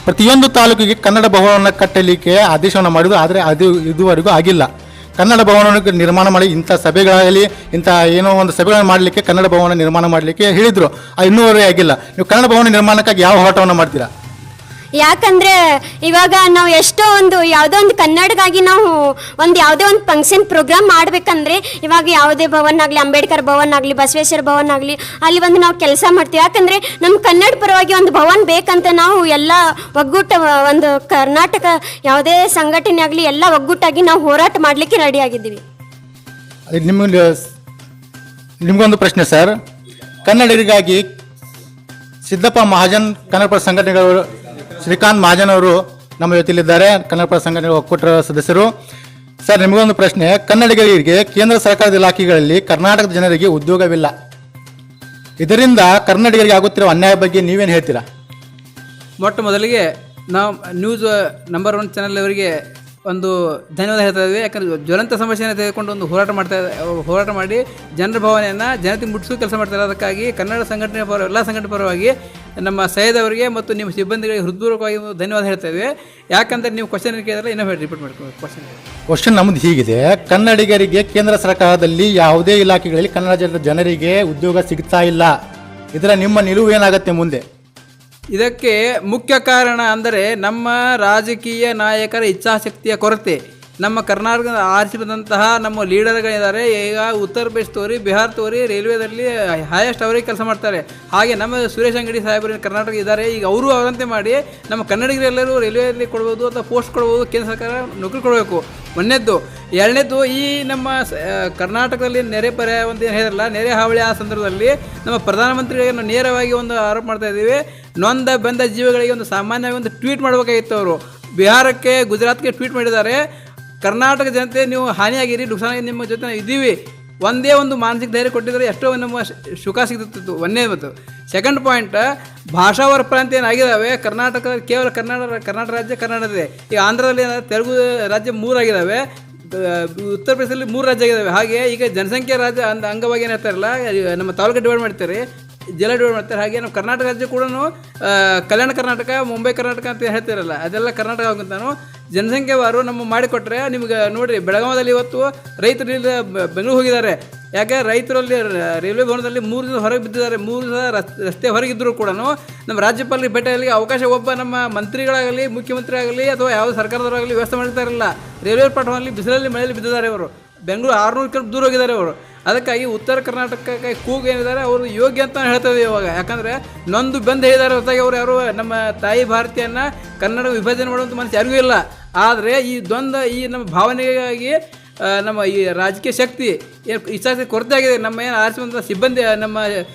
ಪ್ರತಿಯೊಂದು ತಾಲೂಕಿಗೆ ಕನ್ನಡ ಭವನವನ್ನು ಕಟ್ಟಲಿಕ್ಕೆ ಆದೇಶವನ್ನು ಮಾಡಿದ್ರು. ಆದರೆ ಅದು ಇದುವರೆಗೂ ಆಗಿಲ್ಲ. ಕನ್ನಡ ಭವನ ನಿರ್ಮಾಣ ಮಾಡಿ ಇಂಥ ಸಭೆಗಳಲ್ಲಿ ಇಂಥ ಏನೋ ಒಂದು ಸಭೆಗಳನ್ನು ಮಾಡಲಿಕ್ಕೆ ಕನ್ನಡ ಭವನ ನಿರ್ಮಾಣ ಮಾಡಲಿಕ್ಕೆ ಹೇಳಿದರು. ಇನ್ನೂವರೆಗೆ ಆಗಿಲ್ಲ. ನೀವು ಕನ್ನಡ ಭವನ ನಿರ್ಮಾಣಕ್ಕಾಗಿ ಯಾವ ಹೋರಾಟವನ್ನು ಮಾಡ್ತೀರಾ? ಯಾಕಂದರೆ ಇವಾಗ ನಾವು ಎಷ್ಟೋ ಒಂದು ಯಾವುದೋ ಒಂದು ಕನ್ನಡಗಾಗಿ ನಾವು ಒಂದು ಯಾವುದೇ ಒಂದು ಫಂಕ್ಷನ್ ಪ್ರೋಗ್ರಾಮ್ ಮಾಡಬೇಕಂದ್ರೆ ಇವಾಗ ಯಾವುದೇ ಭವನ ಆಗಲಿ, ಅಂಬೇಡ್ಕರ್ ಭವನ ಆಗಲಿ, ಬಸವೇಶ್ವರ ಭವನ ಆಗಲಿ, ಅಲ್ಲಿ ಒಂದು ನಾವು ಕೆಲಸ ಮಾಡ್ತೀವಿ. ಯಾಕಂದರೆ ನಮ್ಮ ಕನ್ನಡ ಪರವಾಗಿ ಒಂದು ಭವನ ಬೇಕಂತ ನಾವು ಎಲ್ಲ ಒಗ್ಗೂಟ, ಒಂದು ಕರ್ನಾಟಕ ಯಾವುದೇ ಸಂಘಟನೆ ಆಗಲಿ ಎಲ್ಲ ಒಗ್ಗೂಟಾಗಿ ನಾವು ಹೋರಾಟ ಮಾಡಲಿಕ್ಕೆ ರೆಡಿಯಾಗಿದ್ದೀವಿ. ನಿಮಗೊಂದು ಪ್ರಶ್ನೆ ಸರ್. ಕನ್ನಡಿಗರಿಗಾಗಿ ಸಿದ್ದಪ್ಪ ಮಹಾಜನ್ ಕನ್ನಡಪರ ಸಂಘಟನೆಗಳು, ಶ್ರೀಕಾಂತ್ ಮಹಾಜನ್ ಅವರು ನಮ್ಮ ಜೊತೆಯಲ್ಲಿದ್ದಾರೆ, ಕನ್ನಡಪರ ಸಂಘಟನೆಗಳ ಒಕ್ಕೂಟದ ಸದಸ್ಯರು. ಸರ್, ನಿಮಗೊಂದು ಪ್ರಶ್ನೆ. ಕನ್ನಡಿಗರಿಗೆ ಕೇಂದ್ರ ಸರ್ಕಾರದ ಇಲಾಖೆಗಳಲ್ಲಿ ಕರ್ನಾಟಕದ ಜನರಿಗೆ ಉದ್ಯೋಗವಿಲ್ಲ. ಇದರಿಂದ ಕನ್ನಡಿಗರಿಗೆ ಆಗುತ್ತಿರುವ ಅನ್ಯಾಯ ಬಗ್ಗೆ ನೀವೇನು ಹೇಳ್ತೀರಾ? ಮೊಟ್ಟ ಮೊದಲಿಗೆ ನಾವು ನ್ಯೂಸ್ ನಂಬರ್ 1 ಚಾನಲ್ ಅವರಿಗೆ ಒಂದು ಧನ್ಯವಾದ ಹೇಳ್ತಾ ಇದ್ದೀವಿ. ಯಾಕಂದರೆ ಜ್ವಲಂತ ಸಮಸ್ಯೆಯನ್ನು ತೆಗೆದುಕೊಂಡು ಒಂದು ಹೋರಾಟ ಮಾಡಿ ಜನರ ಭಾವನೆಯನ್ನು ಜನತೆ ಮುಟ್ಟಿಸೋ ಕೆಲಸ ಮಾಡ್ತಾರೆ. ಅದಕ್ಕಾಗಿ ಕನ್ನಡ ಸಂಘಟನೆ ಎಲ್ಲ ಸಂಘಟನೆ ಪರವಾಗಿ ನಮ್ಮ ಸೈಯದ್ ಅವರಿಗೆ ಮತ್ತು ನಿಮ್ಮ ಸಿಬ್ಬಂದಿಗಳಿಗೆ ಹೃತ್ಪೂರ್ವಕವಾಗಿ ಧನ್ಯವಾದ ಹೇಳ್ತಾ ಇದ್ದೀವಿ. ಯಾಕಂದರೆ ನೀವು ಕ್ವಶನ್ ಕೇಳಿದ್ರೆ ಇನ್ನೂ ರಿಪೀಟ್ ಮಾಡ್ಕೊಂಡು ಕ್ವಶನ್ ನಮ್ಮದು ಹೀಗಿದೆ. ಕನ್ನಡಿಗರಿಗೆ ಕೇಂದ್ರ ಸರ್ಕಾರದಲ್ಲಿ ಯಾವುದೇ ಇಲಾಖೆಗಳಲ್ಲಿ ಕನ್ನಡ ಜನರಿಗೆ ಉದ್ಯೋಗ ಸಿಗ್ತಾ ಇಲ್ಲ. ಇದರ ನಿಮ್ಮ ನಿಲುವು ಏನಾಗುತ್ತೆ ಮುಂದೆ? ಇದಕ್ಕೆ ಮುಖ್ಯ ಕಾರಣ ಅಂದರೆ ನಮ್ಮ ರಾಜಕೀಯ ನಾಯಕರ ಇಚ್ಛಾಶಕ್ತಿಯ ಕೊರತೆ. ನಮ್ಮ ಕರ್ನಾಟಕದ ಆರಿಸಿದಂತಹ ನಮ್ಮ ಲೀಡರ್ಗಳಿದ್ದಾರೆ. ಈಗ ಉತ್ತರ ಪ್ರದೇಶ ತೋರಿ, ಬಿಹಾರ ತೋರಿ, ರೈಲ್ವೇದಲ್ಲಿ ಹೈಯೆಸ್ಟ್ ಅವರಿಗೆ ಕೆಲಸ ಮಾಡ್ತಾರೆ. ಹಾಗೆ ನಮ್ಮ ಸುರೇಶ್ ಅಂಗಡಿ ಸಾಹೇಬರು ಕರ್ನಾಟಕ ಇದ್ದಾರೆ. ಈಗ ಅವರು ಅವರಂತೆ ಮಾಡಿ ನಮ್ಮ ಕನ್ನಡಿಗರೆಲ್ಲರೂ ರೈಲ್ವೆಯಲ್ಲಿ ಕೊಡ್ಬೋದು ಅಥವಾ ಪೋಸ್ಟ್ ಕೊಡ್ಬೋದು. ಕೇಂದ್ರ ಸರ್ಕಾರ ನೌಕರಿ ಕೊಡಬೇಕು. ಒಂದನೇದ್ದು. ಎರಡನೇದು, ಈ ನಮ್ಮ ಕರ್ನಾಟಕದಲ್ಲಿ ನೆರೆ ಪರ್ಯಾಯ ಒಂದು ಏನು ಹೇಳಿರಲ್ಲ, ನೆರೆ ಹಾವಳಿ ಆ ಸಂದರ್ಭದಲ್ಲಿ ನಮ್ಮ ಪ್ರಧಾನಮಂತ್ರಿಗಳಿಗೆ ನಾವು ನೇರವಾಗಿ ಒಂದು ಆರೋಪ ಮಾಡ್ತಾ ಇದ್ದೀವಿ. ನೊಂದ ಬೆಂದ ಜೀವಗಳಿಗೆ ಒಂದು ಸಾಮಾನ್ಯವಾಗಿ ಒಂದು ಟ್ವೀಟ್ ಮಾಡಬೇಕಾಗಿತ್ತು. ಅವರು ಬಿಹಾರಕ್ಕೆ, ಗುಜರಾತ್ಗೆ ಟ್ವೀಟ್ ಮಾಡಿದ್ದಾರೆ. ಕರ್ನಾಟಕ ಜನತೆ ನೀವು ಹಾನಿಯಾಗಿರಿ, ನುಕ್ಸಾನಾಗಿ ನಿಮ್ಮ ಜೊತೆ ನಾವು ಇದ್ದೀವಿ. ಒಂದೇ ಒಂದು ಮಾನಸಿಕ ಧೈರ್ಯ ಕೊಟ್ಟಿದ್ದಾರೆ, ಎಷ್ಟೋ ನಮ್ಮ ಸುಖ ಸಿಗ್ತಿತ್ತು. ಒಂದೇ ಮತ್ತು ಸೆಕೆಂಡ್ ಪಾಯಿಂಟ್, ಭಾಷಾ ವರ್ಪ್ರಾಂತ ಏನಾಗಿದ್ದಾವೆ ಕರ್ನಾಟಕ, ಕೇವಲ ಕರ್ನಾಟಕ ರಾಜ್ಯ ಕನ್ನಡದೇ. ಈಗ ಆಂಧ್ರದಲ್ಲಿ ತೆಲುಗು ರಾಜ್ಯ 3 ಆಗಿದ್ದಾವೆ, ಉತ್ತರ ಪ್ರದೇಶದಲ್ಲಿ 3 ರಾಜ್ಯ ಆಗಿದ್ದಾವೆ. ಹಾಗೆ ಈಗ ಜನಸಂಖ್ಯೆ ರಾಜ್ಯ ಅಂಗವಾಗಿ ಏನು ಹೇಳ್ತಾರಲ್ಲ, ನಮ್ಮ ತಾಲೂಕು ಡಿವೈಡ್ ಮಾಡ್ತಾರೆ, ಜಿಲ್ಲಾ ಡಿವೈಡ್ ಮಾಡ್ತಾರೆ. ಹಾಗೆ ನಮ್ಮ ಕರ್ನಾಟಕ ರಾಜ್ಯ ಕೂಡ ಕಲ್ಯಾಣ ಕರ್ನಾಟಕ, ಮುಂಬೈ ಕರ್ನಾಟಕ ಅಂತ ಹೇಳ್ತಿರಲ್ಲ, ಅದೆಲ್ಲ ಕರ್ನಾಟಕ ಆಗುತ್ತಾನು. ಜನಸಂಖ್ಯೆ ವಾರು ನಮ್ಮ ಮಾಡಿಕೊಟ್ರೆ ನಿಮ್ಗೆ ನೋಡಿರಿ, ಬೆಳಗಾವದಲ್ಲಿ ಇವತ್ತು ರೈತರು ಬೆಂಗಳೂರು ಹೋಗಿದ್ದಾರೆ. ಯಾಕೆ ರೈತರಲ್ಲಿ ರೈಲ್ವೆ ಭವನದಲ್ಲಿ 3 ದಿವಸ ಹೊರಗೆ ಬಿದ್ದಿದ್ದಾರೆ. 3 ದಿವಸ ರಸ್ತೆ ಹೊರಗಿದ್ದರೂ ಕೂಡ ನಮ್ಮ ರಾಜ್ಯಪಾಲರಿಗೆ ಭೇಟಿಯಾಗಲಿಕ್ಕೆ ಅವಕಾಶ ಒಬ್ಬ ನಮ್ಮ ಮಂತ್ರಿಗಳಾಗಲಿ, ಮುಖ್ಯಮಂತ್ರಿ ಆಗಲಿ ಅಥವಾ ಯಾವುದೇ ಸರ್ಕಾರದವರಾಗಲಿ ವ್ಯವಸ್ಥೆ ಮಾಡ್ತಾ ಇರಲ್ಲ. ರೈಲ್ವೆ ಪ್ಲಾಟ್ಫಾರ್ಮಲ್ಲಿ ಬಿಸಿಲಲ್ಲಿ ಮಳೆಯಲ್ಲಿ ಬಿದ್ದಿದ್ದಾರೆ ಅವರು. ಬೆಂಗಳೂರು 600 ಕಿಲೋಮೀಟರ್ ದೂರ ಹೋಗಿದ್ದಾರೆ ಅವರು. ಅದಕ್ಕಾಗಿ ಉತ್ತರ ಕರ್ನಾಟಕಕ್ಕೆ ಕೂಗು ಏನಿದ್ದಾರೆ ಅವರು ಯೋಗ್ಯ ಅಂತ ಹೇಳ್ತಾ ಇದ್ದೀವಿ ಇವಾಗ. ಯಾಕಂದರೆ ನೊಂದು ಬೆಂದು ಹೇಳಿದ್ದಾರೆ ಹೊರತಾಗಿ ಅವರು ಯಾರು ನಮ್ಮ ತಾಯಿ ಭಾರತೀಯನ್ನ ಕನ್ನಡ ವಿಭಜನೆ ಮಾಡುವಂಥ ಮನಸ್ಸು ಯಾರಿಗೂ ಇಲ್ಲ. ಆದರೆ ಈ ಈ ನಮ್ಮ ಭಾವನೆಗಾಗಿ ನಮ್ಮ ಈ ರಾಜಕೀಯ ಶಕ್ತಿ ಇಚ್ಛಾಶಕ್ತಿ ಕೊರತೆ ಆಗಿದೆ. ನಮ್ಮ ಏನು ಆರಿಸುವಂಥ ಸಿಬ್ಬಂದಿ, ನಮ್ಮ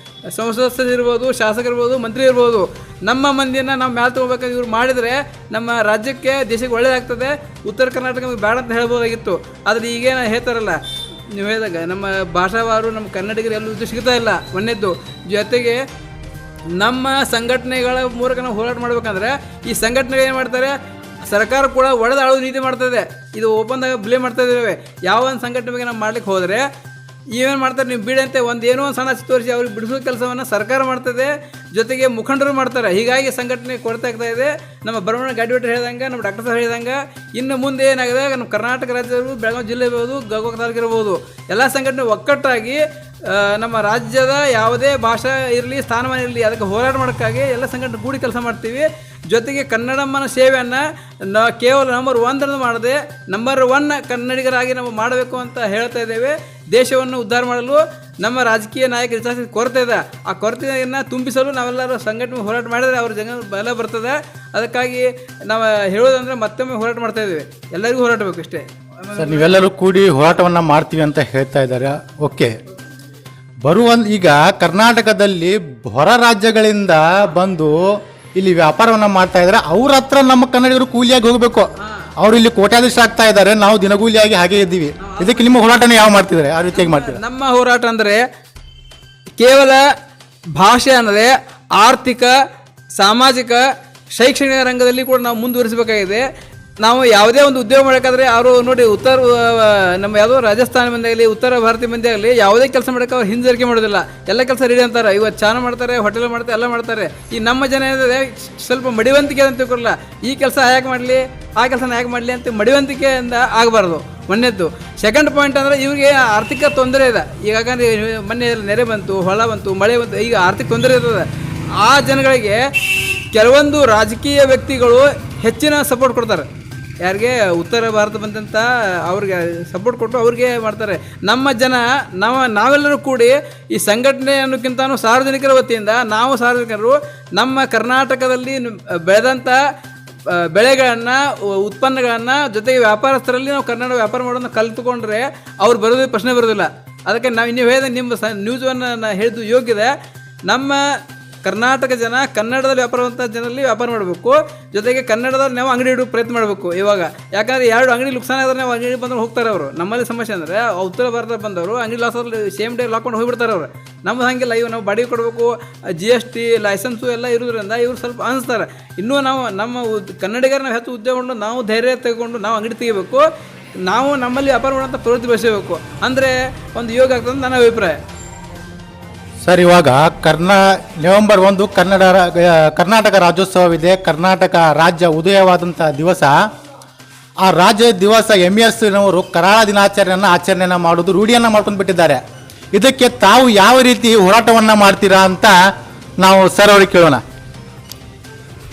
ಸಂಸದರು ಇರ್ಬೋದು, ಶಾಸಕರಿರ್ಬೋದು, ಮಂತ್ರಿ ಇರ್ಬೋದು, ನಮ್ಮ ಮಂದಿಯನ್ನು ನಾವು ಮ್ಯಾಲೆ ತೊಗೋಬೇಕಾದ್ರೆ ಇವ್ರು ಮಾಡಿದರೆ ನಮ್ಮ ರಾಜ್ಯಕ್ಕೆ, ದೇಶಕ್ಕೆ ಒಳ್ಳೆಯದಾಗ್ತದೆ. ಉತ್ತರ ಕರ್ನಾಟಕ ಬೇಡ ಅಂತ ಹೇಳ್ಬೋದಾಗಿತ್ತು. ಆದರೆ ಈಗೇನು ಹೇಳ್ತಾರಲ್ಲ ನೀವು ಹೇಳಿದಾಗ, ನಮ್ಮ ಭಾಷಾವಾರು ನಮ್ಮ ಕನ್ನಡಿಗರು ಎಲ್ಲೂ ಇದು ಸಿಗ್ತಾ ಇಲ್ಲ. ಒಂದನೇದ್ದು. ಜೊತೆಗೆ ನಮ್ಮ ಸಂಘಟನೆಗಳ ಮೂಲಕ ನಾವು ಹೋರಾಟ ಮಾಡಬೇಕಂದ್ರೆ ಈ ಸಂಘಟನೆಗಳು ಏನು ಮಾಡ್ತಾರೆ, ಸರ್ಕಾರ ಕೂಡ ಒಡೆದಾಳು ನೀತಿ ಮಾಡ್ತದೆ. ಇದು ಓಪನ್ದಾಗ ಬ್ಲೇಮ್ ಮಾಡ್ತಾ ಇದ್ದೇವೆ. ಯಾವ ಒಂದು ಸಂಘಟನೆ ಬಗ್ಗೆ ನಾವು ಮಾಡ್ಲಿಕ್ಕೆ ಹೋದರೆ ಇವೇನು ಮಾಡ್ತಾರೆ, ನೀವು ಬಿಡಂತೆ ಏನೋ ಒಂದು ಸಣ್ಣ ತೋರಿಸಿ ಅವ್ರಿಗೆ ಬಿಡಿಸೋ ಕೆಲಸವನ್ನು ಸರ್ಕಾರ ಮಾಡ್ತದೆ, ಜೊತೆಗೆ ಮುಖಂಡರು ಮಾಡ್ತಾರೆ. ಹೀಗಾಗಿ ಸಂಘಟನೆ ಕೊರತೆ ಆಗ್ತಾ ಇದೆ. ನಮ್ಮ ಬರವಣಿಗೆ ಗಾಡಿವೇಟರ್ ಹೇಳಿದಂಗೆ, ನಮ್ಮ ಡಾಕ್ಟರ್ ಸಾಹೇಬ್ ಹೇಳಿದಂಗೆ ಇನ್ನು ಮುಂದೆ ಏನಾಗಿದೆ, ನಮ್ಮ ಕರ್ನಾಟಕ ರಾಜ್ಯ ಇರ್ಬೋದು, ಬೆಳಗಾವಿ ಜಿಲ್ಲೆ ಇರ್ಬೋದು, ಗೋಕಾಕ ತಾಲೂಕು ಇರ್ಬೋದು, ಎಲ್ಲ ಸಂಘಟನೆ ಒಕ್ಕಟ್ಟಾಗಿ ನಮ್ಮ ರಾಜ್ಯದ ಯಾವುದೇ ಭಾಷೆ ಇರಲಿ, ಸ್ಥಾನಮಾನ ಇರಲಿ, ಅದಕ್ಕೆ ಹೋರಾಟ ಮಾಡೋಕ್ಕಾಗಿ ಎಲ್ಲ ಸಂಘಟನೆ ಕೂಡಿ ಕೆಲಸ ಮಾಡ್ತೀವಿ. ಜೊತೆಗೆ ಕನ್ನಡಮ್ಮನ ಸೇವೆಯನ್ನು ಕೇವಲ ನಂಬರ್ 1 ಮಾಡದೆ ನಂಬರ್ 1 ಕನ್ನಡಿಗರಾಗಿ ನಾವು ಮಾಡಬೇಕು ಅಂತ ಹೇಳ್ತಾ ಇದ್ದೇವೆ. ದೇಶವನ್ನು ಉದ್ಧಾರ ಮಾಡಲು ನಮ್ಮ ರಾಜಕೀಯ ನಾಯಕರ ಇಚ್ಛಾಶಕ್ತಿ ಕೊರತೆ ಇದೆ. ಆ ಕೊರತೆಯನ್ನು ತುಂಬಿಸಲು ನಾವೆಲ್ಲರೂ ಸಂಘಟನೆ ಹೋರಾಟ ಮಾಡಿದರೆ ಅವ್ರ ಜನ ಬಲ ಬರ್ತದೆ. ಅದಕ್ಕಾಗಿ ನಾವು ಹೇಳೋದಂದರೆ ಮತ್ತೊಮ್ಮೆ ಹೋರಾಟ ಮಾಡ್ತಾ ಇದ್ದೇವೆ. ಎಲ್ಲರಿಗೂ ಹೋರಾಟ ಬೇಕು ಇಷ್ಟೇ. ಸರ್, ನೀವೆಲ್ಲರೂ ಕೂಡಿ ಹೋರಾಟವನ್ನು ಮಾಡ್ತೀವಿ ಅಂತ ಹೇಳ್ತಾ ಇದ್ದಾರೆ. ಓಕೆ, ಈಗ ಕರ್ನಾಟಕದಲ್ಲಿ ಹೊರ ರಾಜ್ಯಗಳಿಂದ ಬಂದು ಇಲ್ಲಿ ವ್ಯಾಪಾರವನ್ನು ಮಾಡ್ತಾ ಇದ್ದಾರೆ. ಅವ್ರ ಹತ್ರ ನಮ್ಮ ಕನ್ನಡಿಗರು ಕೂಲಿಯಾಗಿ ಹೋಗಬೇಕು. ಅವರು ಇಲ್ಲಿ ಕೋಟ್ಯಾಧೀಶ ಆಗ್ತಾ ಇದ್ದಾರೆ, ನಾವು ದಿನಗೂಲಿಯಾಗಿ ಹಾಗೆ ಇದ್ದೀವಿ. ಇದಕ್ಕೆ ನಿಮ್ಮ ಹೋರಾಟನ ಯಾವ ಮಾಡ್ತಿದ್ದಾರೆ, ಆ ರೀತಿಯಾಗಿ ಮಾಡ್ತಿದ್ದಾರೆ? ನಮ್ಮ ಹೋರಾಟ ಅಂದರೆ ಕೇವಲ ಭಾಷೆ ಅಂದರೆ ಆರ್ಥಿಕ, ಸಾಮಾಜಿಕ, ಶೈಕ್ಷಣಿಕ ರಂಗದಲ್ಲಿ ಕೂಡ ನಾವು ಮುಂದುವರಿಸಬೇಕಾಗಿದೆ. ನಾವು ಯಾವುದೇ ಒಂದು ಉದ್ಯೋಗ ಮಾಡೋಕ್ಕಾದ್ರೆ ಅವರು ನೋಡಿ, ನಮ್ಮ ಯಾವುದೋ ರಾಜಸ್ಥಾನ ಮಂದಿ ಆಗಲಿ, ಉತ್ತರ ಭಾರತೀಯ ಮಂದಿ ಆಗಲಿ, ಯಾವುದೇ ಕೆಲಸ ಮಾಡೋಕ್ಕೆ ಅವ್ರು ಹಿಂಜರಿಕೆ ಮಾಡೋದಿಲ್ಲ. ಎಲ್ಲ ಕೆಲಸ ರೆಡಿ ಅಂತಾರೆ. ಇವತ್ತು ಚಾನ ಮಾಡ್ತಾರೆ, ಹೋಟೆಲ್ ಮಾಡ್ತಾರೆ, ಎಲ್ಲ ಮಾಡ್ತಾರೆ. ಈ ನಮ್ಮ ಜನ ಏನಿದೆ ಸ್ವಲ್ಪ ಮಡಿವಂತಿಕೆ ಅಂತ ತಿಳ್ಕೊಲ್ಲ. ಈ ಕೆಲಸ ಯಾಕೆ ಮಾಡಲಿ, ಆ ಕೆಲಸನ ಯಾಕೆ ಮಾಡಲಿ ಅಂತ ಮಡಿವಂತಿಕೆಯಿಂದ ಆಗಬಾರ್ದು. ಒಂದನೇದ್ದು. ಸೆಕೆಂಡ್ ಪಾಯಿಂಟ್ ಅಂದರೆ ಇವ್ರಿಗೆ ಆರ್ಥಿಕ ತೊಂದರೆ ಇದೆ. ಈಗಾಗಲೇ ಮೊನ್ನೆ ನೆರೆ ಬಂತು, ಹೊಳ ಬಂತು, ಮಳೆ ಬಂತು, ಈಗ ಆರ್ಥಿಕ ತೊಂದರೆ ಇರ್ತದೆ. ಆ ಜನಗಳಿಗೆ ಕೆಲವೊಂದು ರಾಜಕೀಯ ವ್ಯಕ್ತಿಗಳು ಹೆಚ್ಚಿನ ಸಪೋರ್ಟ್ ಕೊಡ್ತಾರೆ. ಯಾರಿಗೆ ಉತ್ತರ ಭಾರತ ಬಂದಂಥ ಅವ್ರಿಗೆ ಸಪೋರ್ಟ್ ಕೊಟ್ಟು ಅವ್ರಿಗೆ ಮಾಡ್ತಾರೆ. ನಮ್ಮ ಜನ ನಾವೆಲ್ಲರೂ ಕೂಡಿ ಈ ಸಂಘಟನೆ ಅನ್ನೋಕ್ಕಿಂತ ಸಾರ್ವಜನಿಕರ ವತಿಯಿಂದ ನಾವು ಸಾರ್ವಜನಿಕರು ನಮ್ಮ ಕರ್ನಾಟಕದಲ್ಲಿ ಬೆಳೆದಂಥ ಬೆಳೆಗಳನ್ನು, ಉತ್ಪನ್ನಗಳನ್ನು, ಜೊತೆಗೆ ವ್ಯಾಪಾರಸ್ಥರಲ್ಲಿ ನಾವು ಕನ್ನಡ ವ್ಯಾಪಾರ ಮಾಡೋದನ್ನ ಕಲಿತುಕೊಂಡ್ರೆ ಅವ್ರು ಬರೋದು ಪ್ರಶ್ನೆ ಬರೋದಿಲ್ಲ. ಅದಕ್ಕೆ ನಾವು ನೀವು ಹೇಳಿದ ನಿಮ್ಮ ನ್ಯೂಸನ್ನು ಹೇಳಿದ್ದು ಯೋಗ್ಯದೆ. ನಮ್ಮ ಕರ್ನಾಟಕ ಜನ ಕನ್ನಡದಲ್ಲಿ ವ್ಯಾಪಾರ ಮಾಡುವಂಥ ಜನರಲ್ಲಿ ವ್ಯಾಪಾರ ಮಾಡಬೇಕು. ಜೊತೆಗೆ ಕನ್ನಡದಲ್ಲಿ ನಾವು ಅಂಗಡಿ ಇಡೋ ಪ್ರಯತ್ನ ಮಾಡಬೇಕು. ಇವಾಗ ಯಾಕಂದರೆ 2 ಅಂಗಡಿ ನುಕ್ಸಾನ ಆದ್ರೆ ನಾವು ಅಂಗಡಿ ಬಂದ್ರೆ ಹೋಗ್ತಾರೆ ಅವರು. ನಮ್ಮಲ್ಲಿ ಸಮಸ್ಯೆ ಅಂದರೆ ಉತ್ತರ ಭಾರತ ಬಂದವರು ಅಂಗಡಿ ಲಾಸಲ್ಲಿ ಸೇಮ್ ಡೇ ಲಾಕ್ಕೊಂಡು ಹೋಗಿಬಿಡ್ತಾರೆ ಅವರು. ನಮ್ಮದು ಹಾಗಿಲ್ಲ. ಇವು ನಾವು ಬಾಡಿಗೆ ಕೊಡಬೇಕು, GST ಲೈಸೆನ್ಸು ಎಲ್ಲ ಇರೋದ್ರಿಂದ ಇವರು ಸ್ವಲ್ಪ ಅನಿಸ್ತಾರೆ. ಇನ್ನೂ ನಾವು ನಮ್ಮ ಕನ್ನಡಿಗರ ನಾವು ಹೆಚ್ಚು ಉದ್ಯೋಗಗೊಂಡು ನಾವು ಧೈರ್ಯ ತೆಗೆದುಕೊಂಡು ನಾವು ಅಂಗಡಿ ತೆಗಿಬೇಕು. ನಾವು ನಮ್ಮಲ್ಲಿ ವ್ಯಾಪಾರ ಮಾಡುವಂಥ ಪ್ರವೃತ್ತಿ ಬೆಳೆಸಬೇಕು. ಅಂದರೆ ಒಂದು ಯೋಗ ಆಗ್ತದೆ ಅಂತ ನನ್ನ ಅಭಿಪ್ರಾಯ. ಸರ್, ಇವಾಗ ನವೆಂಬರ್ 1 ಕರ್ನಾಟಕ ರಾಜ್ಯೋತ್ಸವವಿದೆ. ಕರ್ನಾಟಕ ರಾಜ್ಯ ಉದಯವಾದಂಥ ದಿವಸ. ಆ ರಾಜ್ಯ ದಿವಸ MESನವರು ಕರಾಳ ದಿನಾಚರಣೆಯನ್ನು ಆಚರಣೆಯನ್ನು ಮಾಡೋದು ರೂಢಿಯನ್ನು ಮಾಡ್ಕೊಂಡು ಬಿಟ್ಟಿದ್ದಾರೆ. ಇದಕ್ಕೆ ತಾವು ಯಾವ ರೀತಿ ಹೋರಾಟವನ್ನು ಮಾಡ್ತೀರಾ ಅಂತ ನಾವು ಸರ್ ಅವ್ರಿಗೆ ಕೇಳೋಣ.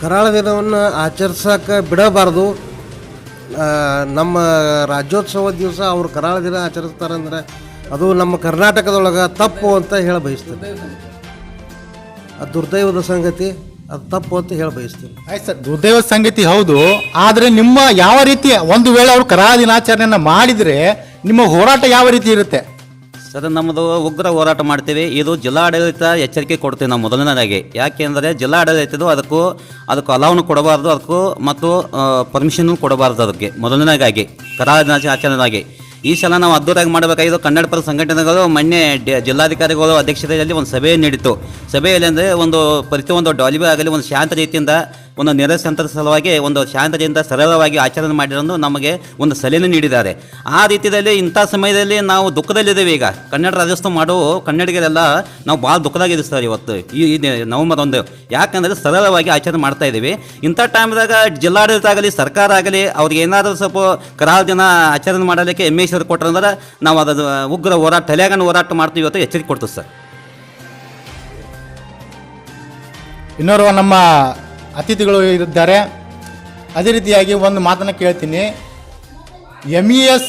ಕರಾಳ ದಿನವನ್ನು ಆಚರಿಸೋಕೆ ಬಿಡಬಾರ್ದು. ನಮ್ಮ ರಾಜ್ಯೋತ್ಸವ ದಿವಸ ಅವರು ಕರಾಳ ದಿನ ಆಚರಿಸ್ತಾರಂದ್ರೆ ಅದು ನಮ್ಮ ಕರ್ನಾಟಕದೊಳಗೆ ತಪ್ಪು ಅಂತ ಹೇಳ ಬಯಸ್ತೀನಿ. ಅದು ದುರ್ದೈವದ ಸಂಗತಿ, ಅದು ತಪ್ಪು ಅಂತ ಹೇಳ ಬಯಸ್ತೀನಿ. ಆಯ್ತು ಸರ್, ದುರ್ದೈವದ ಸಂಗತಿ ಹೌದು. ಆದರೆ ನಿಮ್ಮ ಯಾವ ರೀತಿ ಒಂದು ವೇಳೆ ಅವರು ಕರಾಳ ದಿನಾಚರಣೆಯನ್ನು ಮಾಡಿದರೆ ನಿಮ್ಮ ಹೋರಾಟ ಯಾವ ರೀತಿ ಇರುತ್ತೆ ಸರ್? ನಮ್ಮದು ಉಗ್ರ ಹೋರಾಟ ಮಾಡ್ತೀವಿ. ಇದು ಜಿಲ್ಲಾಡಳಿತ ಎಚ್ಚರಿಕೆ ಕೊಡ್ತೀವಿ ನಾವು ಮೊದಲನೇದಾಗಿ. ಯಾಕೆಂದರೆ ಜಿಲ್ಲಾಡಳಿತದ್ದು ಅದಕ್ಕೂ ಅಲಾವನ್ನು ಕೊಡಬಾರ್ದು, ಅದಕ್ಕೂ ಮತ್ತು ಪರ್ಮಿಷನ್ನು ಕೊಡಬಾರ್ದು. ಅದಕ್ಕೆ ಮೊದಲನೇದಾಗಿ ಕರಾಳ ದಿನಾಚರಣೆಗಾಗಿ ಈ ಸಲ ನಾವು ಅದ್ದೂರಾಗಿ ಮಾಡಬೇಕಾಗಿದ್ದು ಕನ್ನಡ ಪರ ಸಂಘಟನೆಗಳು ಮೊನ್ನೆ ಜಿಲ್ಲಾಧಿಕಾರಿಗಳು ಅಧ್ಯಕ್ಷತೆಯಲ್ಲಿ ಒಂದು ಸಭೆ ನೀಡಿತು. ಸಭೆಯಲ್ಲಿ ಅಂದರೆ ಪ್ರತಿಯೊಂದು ಡಾಲಿಬಿ ಆಗಲಿ ಒಂದು ಶಾಂತ ರೀತಿಯಿಂದ ಒಂದು ನಿರಸಂತರ ಸಲುವಾಗಿ ಒಂದು ಶಾಂತದಿಂದ ಸರಳವಾಗಿ ಆಚರಣೆ ಮಾಡಿರೋದು ನಮಗೆ ಒಂದು ಸಲಹೆ ನೀಡಿದ್ದಾರೆ. ಆ ರೀತಿಯಲ್ಲಿ ಇಂಥ ಸಮಯದಲ್ಲಿ ನಾವು ದುಃಖದಲ್ಲಿದ್ದೇವೆ. ಈಗ ಕನ್ನಡ ರಾಜ್ಯೋತ್ಸವ ಮಾಡೋ ಕನ್ನಡಿಗರೆಲ್ಲ ನಾವು ಭಾಳ ದುಃಖದಾಗಿದ್ದೀವಿ ಸರ್ ಇವತ್ತು ಈ ನವೆಂಬರ್ 1. ಯಾಕಂದರೆ ಸರಳವಾಗಿ ಆಚರಣೆ ಮಾಡ್ತಾ ಇದ್ದೀವಿ. ಇಂಥ ಟೈಮ್ದಾಗ ಜಿಲ್ಲಾಡಳಿತ ಆಗಲಿ ಸರ್ಕಾರ ಆಗಲಿ ಅವ್ರಿಗೆ ಏನಾದರೂ ಸ್ವಲ್ಪ ಕರಾಳ ದಿನ ಆಚರಣೆ ಮಾಡಲಿಕ್ಕೆ MES ಕೊಟ್ಟರಂದ್ರೆ ನಾವು ಅದು ಉಗ್ರ ಹೋರಾಟ ತಲೆಯಾಗನ್ನು ಹೋರಾಟ ಮಾಡ್ತೀವಿ ಇವತ್ತು ಎಚ್ಚರಿಕೆ ಕೊಡ್ತೀವಿ ಸರ್. ಇನ್ನೋರ್ವ ನಮ್ಮ ಅತಿಥಿಗಳು ಇದ್ದಾರೆ. ಅದೇ ರೀತಿಯಾಗಿ ಒಂದು ಮಾತನ್ನು ಕೇಳ್ತೀನಿ. MES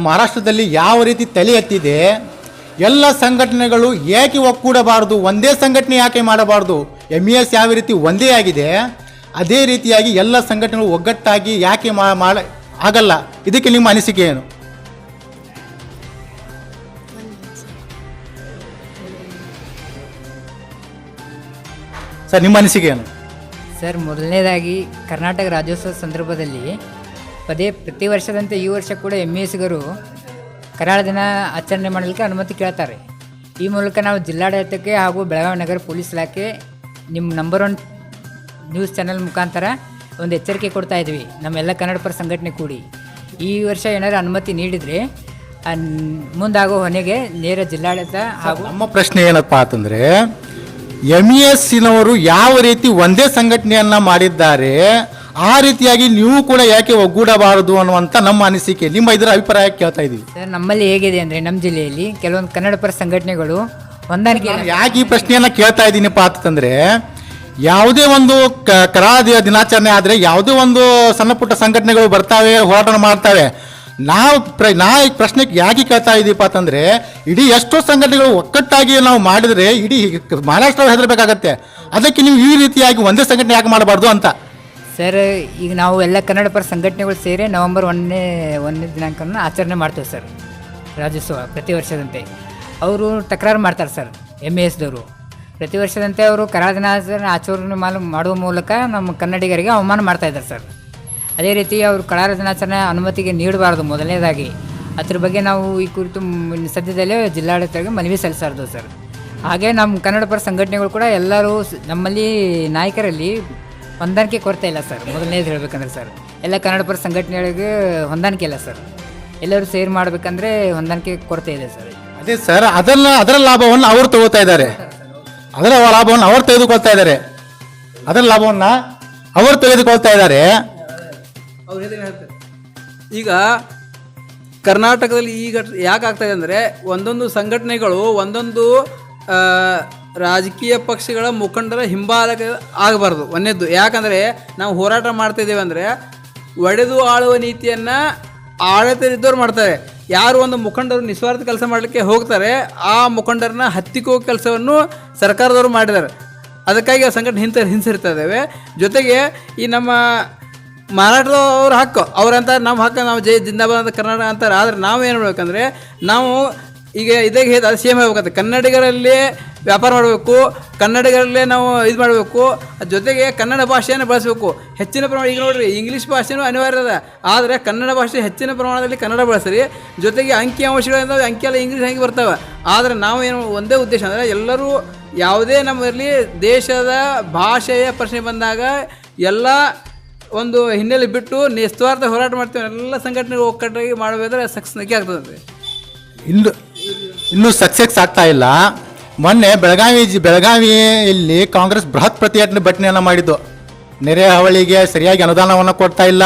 ಮಹಾರಾಷ್ಟ್ರದಲ್ಲಿ ಯಾವ ರೀತಿ ತಲೆ ಎತ್ತಿದೆ, ಎಲ್ಲ ಸಂಘಟನೆಗಳು ಏಕೆ ಒಕ್ಕೂಡಬಾರ್ದು, ಒಂದೇ ಸಂಘಟನೆ ಯಾಕೆ ಮಾಡಬಾರ್ದು? MES ಯಾವ ರೀತಿ ಒಂದೇ ಆಗಿದೆ ಅದೇ ರೀತಿಯಾಗಿ ಎಲ್ಲ ಸಂಘಟನೆಗಳು ಒಗ್ಗಟ್ಟಾಗಿ ಯಾಕೆ ಆಗಲ್ಲ? ಇದಕ್ಕೆ ನಿಮ್ಮ ಅನಿಸಿಕೆ ಏನು ಸರ್? ನಿಮ್ಮ ಅನಿಸಿಕೆ ಏನು ಸರ್? ಮೊದಲನೇದಾಗಿ ಕರ್ನಾಟಕ ರಾಜ್ಯೋತ್ಸವ ಸಂದರ್ಭದಲ್ಲಿ ಪ್ರತಿ ವರ್ಷದಂತೆ ಈ ವರ್ಷ ಕೂಡ MESಗರು ಕರಾಳ ದಿನ ಆಚರಣೆ ಮಾಡಲಿಕ್ಕೆ ಅನುಮತಿ ಕೇಳ್ತಾರೆ. ಈ ಮೂಲಕ ನಾವು ಜಿಲ್ಲಾಡಳಿತಕ್ಕೆ ಹಾಗೂ ಬೆಳಗಾವಿ ನಗರ ಪೊಲೀಸ್ ಇಲಾಖೆ ನಿಮ್ಮ ನಂಬರ್ 1 ನ್ಯೂಸ್ ಚಾನೆಲ್ ಮುಖಾಂತರ ಒಂದು ಎಚ್ಚರಿಕೆ ಕೊಡ್ತಾ ಇದ್ವಿ, ನಮ್ಮೆಲ್ಲ ಕನ್ನಡ ಪರ ಸಂಘಟನೆ ಕೂಡಿ. ಈ ವರ್ಷ ಏನಾದರೂ ಅನುಮತಿ ನೀಡಿದರೆ ಮುಂದಾಗೋ ಹೊಣೆಗೆ ನೇರ ಜಿಲ್ಲಾಡಳಿತ ಹಾಗೂ ನಮ್ಮ ಪ್ರಶ್ನೆ ಏನಪ್ಪ ಅಂತಂದರೆ MESನವರು ಯಾವ ರೀತಿ ಒಂದೇ ಸಂಘಟನೆಯನ್ನು ಮಾಡಿದ್ದಾರೆ ಆ ರೀತಿಯಾಗಿ ನೀವು ಕೂಡ ಯಾಕೆ ಒಗ್ಗೂಡಬಾರದು ಅನ್ನುವಂಥ ನಮ್ಮ ಅನಿಸಿಕೆ, ನಿಮ್ಮ ಇದರ ಅಭಿಪ್ರಾಯ ಕೇಳ್ತಾ ಇದ್ದೀವಿ ಸರ್. ನಮ್ಮಲ್ಲಿ ಹೇಗಿದೆ ಅಂದರೆ ನಮ್ಮ ಜಿಲ್ಲೆಯಲ್ಲಿ ಕೆಲವೊಂದು ಕನ್ನಡ ಪರ ಸಂಘಟನೆಗಳು ಹೊಂದಾಣಿಕೆ. ಯಾಕೆ ಈ ಪ್ರಶ್ನೆಯನ್ನು ಕೇಳ್ತಾ ಇದ್ದೀನಿಪ್ಪ ಅಂತಂದರೆ ಯಾವುದೇ ಒಂದು ಕರಾಳ ದಿನಾಚರಣೆ ಆದರೆ ಯಾವುದೇ ಒಂದು ಸಣ್ಣ ಪುಟ್ಟ ಸಂಘಟನೆಗಳು ಬರ್ತಾವೆ, ಹೋರಾಟ ಮಾಡ್ತಾವೆ. ನಾ ಈ ಪ್ರಶ್ನೆಗೆ ಯಾಕೆ ಕೇಳ್ತಾ ಇದ್ದೀಪ್ಪ ಅಂತಂದರೆ ಇಡೀ ಎಷ್ಟೋ ಸಂಘಟನೆಗಳು ಒಕ್ಕಟ್ಟಾಗಿ ನಾವು ಮಾಡಿದರೆ ಇಡೀ ಮಹಾರಾಷ್ಟ್ರ ಹೆದರಬೇಕಾಗತ್ತೆ. ಅದಕ್ಕೆ ನೀವು ಈ ರೀತಿಯಾಗಿ ಒಂದೇ ಸಂಘಟನೆ ಯಾಕೆ ಮಾಡಬಾರ್ದು ಅಂತ ಸರ್. ಈಗ ನಾವು ಎಲ್ಲ ಕನ್ನಡ ಪರ ಸಂಘಟನೆಗಳು ಸೇರಿ ನವೆಂಬರ್ 1ನೇ ದಿನಾಂಕವನ್ನು ಆಚರಣೆ ಮಾಡ್ತೇವೆ ಸರ್. ರಾಜ್ಯೋತ್ಸವ ಪ್ರತಿ ವರ್ಷದಂತೆ ಅವರು ತಕರಾರು ಮಾಡ್ತಾರೆ ಸರ್. MESದವರು ಪ್ರತಿ ವರ್ಷದಂತೆ ಅವರು ಕರಾಳ ದಿನಾಚರಣೆ ಮಾಡುವ ಮೂಲಕ ನಮ್ಮ ಕನ್ನಡಿಗರಿಗೆ ಅವಮಾನ ಮಾಡ್ತಾ ಇದ್ದಾರೆ ಸರ್. ಅದೇ ರೀತಿ ಅವರು ಕರಾಳ ದಿನಾಚರಣೆ ಅನುಮತಿಗೆ ನೀಡಬಾರ್ದು ಮೊದಲನೇದಾಗಿ. ಅದ್ರ ಬಗ್ಗೆ ನಾವು ಈ ಕುರಿತು ಸದ್ಯದಲ್ಲೇ ಜಿಲ್ಲಾಡಳಿತಕ್ಕೆ ಮನವಿ ಸಲ್ಲಿಸ್ತಾ ಇರೋದು ಸರ್. ಹಾಗೆ ನಮ್ಮ ಕನ್ನಡ ಪರ ಸಂಘಟನೆಗಳು ಕೂಡ ಎಲ್ಲರೂ ನಮ್ಮಲ್ಲಿ ನಾಯಕರಲ್ಲಿ ಹೊಂದಾಣಿಕೆ ಕೊರತೆ ಇಲ್ಲ ಸರ್. ಮೊದಲನೇದು ಹೇಳ್ಬೇಕಂದ್ರೆ ಸರ್, ಎಲ್ಲ ಕನ್ನಡ ಪರ ಸಂಘಟನೆಗಳಿಗೆ ಹೊಂದಾಣಿಕೆ ಇಲ್ಲ ಸರ್. ಎಲ್ಲರೂ ಸೇರಿ ಮಾಡಬೇಕಂದ್ರೆ ಹೊಂದಾಣಿಕೆ ಕೊರತೆ ಇದೆ ಸರ್. ಅದೇ ಸರ್, ಅದರ ಲಾಭವನ್ನು ಅವರು ತಗೋತಾ ಇದ್ದಾರೆ, ಅದರ ಲಾಭವನ್ನು ಅವರು ತೆಗೆದುಕೊಳ್ತಾ ಇದ್ದಾರೆ, ಅದರ ಲಾಭವನ್ನು ಅವರು ತೆಗೆದುಕೊಳ್ತಾ ಇದ್ದಾರೆ. ಅವ್ರು ಹೇಳ್ತಾರೆ. ಈಗ ಕರ್ನಾಟಕದಲ್ಲಿ ಈಗ ಯಾಕೆ ಆಗ್ತಾಯಿದೆ ಅಂದರೆ ಒಂದೊಂದು ಸಂಘಟನೆಗಳು ಒಂದೊಂದು ರಾಜಕೀಯ ಪಕ್ಷಗಳ ಮುಖಂಡರ ಹಿಂಬಾಲಕ ಆಗಬಾರ್ದು. ಒಂದನೇದ್ದು ಯಾಕಂದರೆ ನಾವು ಹೋರಾಟ ಮಾಡ್ತಾಯಿದ್ದೇವೆ ಅಂದರೆ ಒಡೆದು ಆಳುವ ನೀತಿಯನ್ನು ಆಡಳಿತದಲ್ಲಿದ್ದವ್ರು ಮಾಡ್ತಾರೆ. ಯಾರು ಒಂದು ಮುಖಂಡರು ನಿಸ್ವಾರ್ಥ ಕೆಲಸ ಮಾಡಲಿಕ್ಕೆ ಹೋಗ್ತಾರೆ ಆ ಮುಖಂಡರನ್ನ ಹತ್ತಿಕ್ಕೋ ಕೆಲಸವನ್ನು ಸರ್ಕಾರದವರು ಮಾಡಿದ್ದಾರೆ. ಅದಕ್ಕಾಗಿ ಆ ಸಂಘಟನೆ ಹಿಂಸರಿತಾ ಇದ್ದಾವೆ. ಜೊತೆಗೆ ಈ ನಮ್ಮ ಮರಾಠದವ್ರ ಹಕ್ಕು ಅವರಂತ ನಮ್ಮ ಹಕ್ಕು ನಾವು ಜಿಂದಾಬಾದ್ ಅಂತ ಕರ್ನಾಟಕ ಅಂತಾರೆ. ಆದರೆ ನಾವು ಏನು ಮಾಡ್ಬೇಕಂದ್ರೆ ನಾವು ಈಗ ಇದಾಗ ಅದು ಸೇಮ್ ಆಗ್ಬೇಕಂತ ಕನ್ನಡಿಗರಲ್ಲೇ ವ್ಯಾಪಾರ ಮಾಡಬೇಕು, ಕನ್ನಡಿಗರಲ್ಲೇ ನಾವು ಇದು ಮಾಡಬೇಕು. ಜೊತೆಗೆ ಕನ್ನಡ ಭಾಷೆಯನ್ನು ಬಳಸಬೇಕು ಹೆಚ್ಚಿನ ಪ್ರಮಾಣ. ಈಗ ನೋಡಿರಿ ಇಂಗ್ಲೀಷ್ ಭಾಷೆನೂ ಅನಿವಾರ್ಯ ಅದ, ಆದರೆ ಕನ್ನಡ ಭಾಷೆ ಹೆಚ್ಚಿನ ಪ್ರಮಾಣದಲ್ಲಿ ಕನ್ನಡ ಬಳಸ್ರಿ. ಜೊತೆಗೆ ಅಂಕಿಅಂಶಗಳಿಂದ ಅಂಕಿಯೆಲ್ಲ ಇಂಗ್ಲೀಷ್ ಹಂಗೆ ಬರ್ತಾವೆ. ಆದರೆ ನಾವು ಏನು ಒಂದೇ ಉದ್ದೇಶ ಅಂದರೆ ಎಲ್ಲರೂ ಯಾವುದೇ ನಮ್ಮಲ್ಲಿ ದೇಶದ ಭಾಷೆಯ ಪ್ರಶ್ನೆ ಬಂದಾಗ ಎಲ್ಲ ಒಂದು ಹಿನ್ನೆಲೆ ಬಿಟ್ಟು ನಿಸ್ವಾರ್ಥ ಹೋರಾಟ ಮಾಡ್ತೀವಿ. ಎಲ್ಲ ಸಂಘಟನೆಗಳು ಒಕ್ಕಟ್ಟಾಗಿ ಮಾಡಬೇಕಾದ್ರೆ ಸಕ್ಸಸ್ ಆಗ್ತದೆ. ಇನ್ನೂ ಸಕ್ಸಸ್ ಆಗ್ತಾ ಇಲ್ಲ. ಮೊನ್ನೆ ಬೆಳಗಾವಿಯಲ್ಲಿ ಕಾಂಗ್ರೆಸ್ ಬೃಹತ್ ಪ್ರತಿಭಟನೆಯನ್ನು ಮಾಡಿದ್ದು. ನೆರೆ ಹಾವಳಿಗೆ ಸರಿಯಾಗಿ ಅನುದಾನವನ್ನು ಕೊಡ್ತಾ ಇಲ್ಲ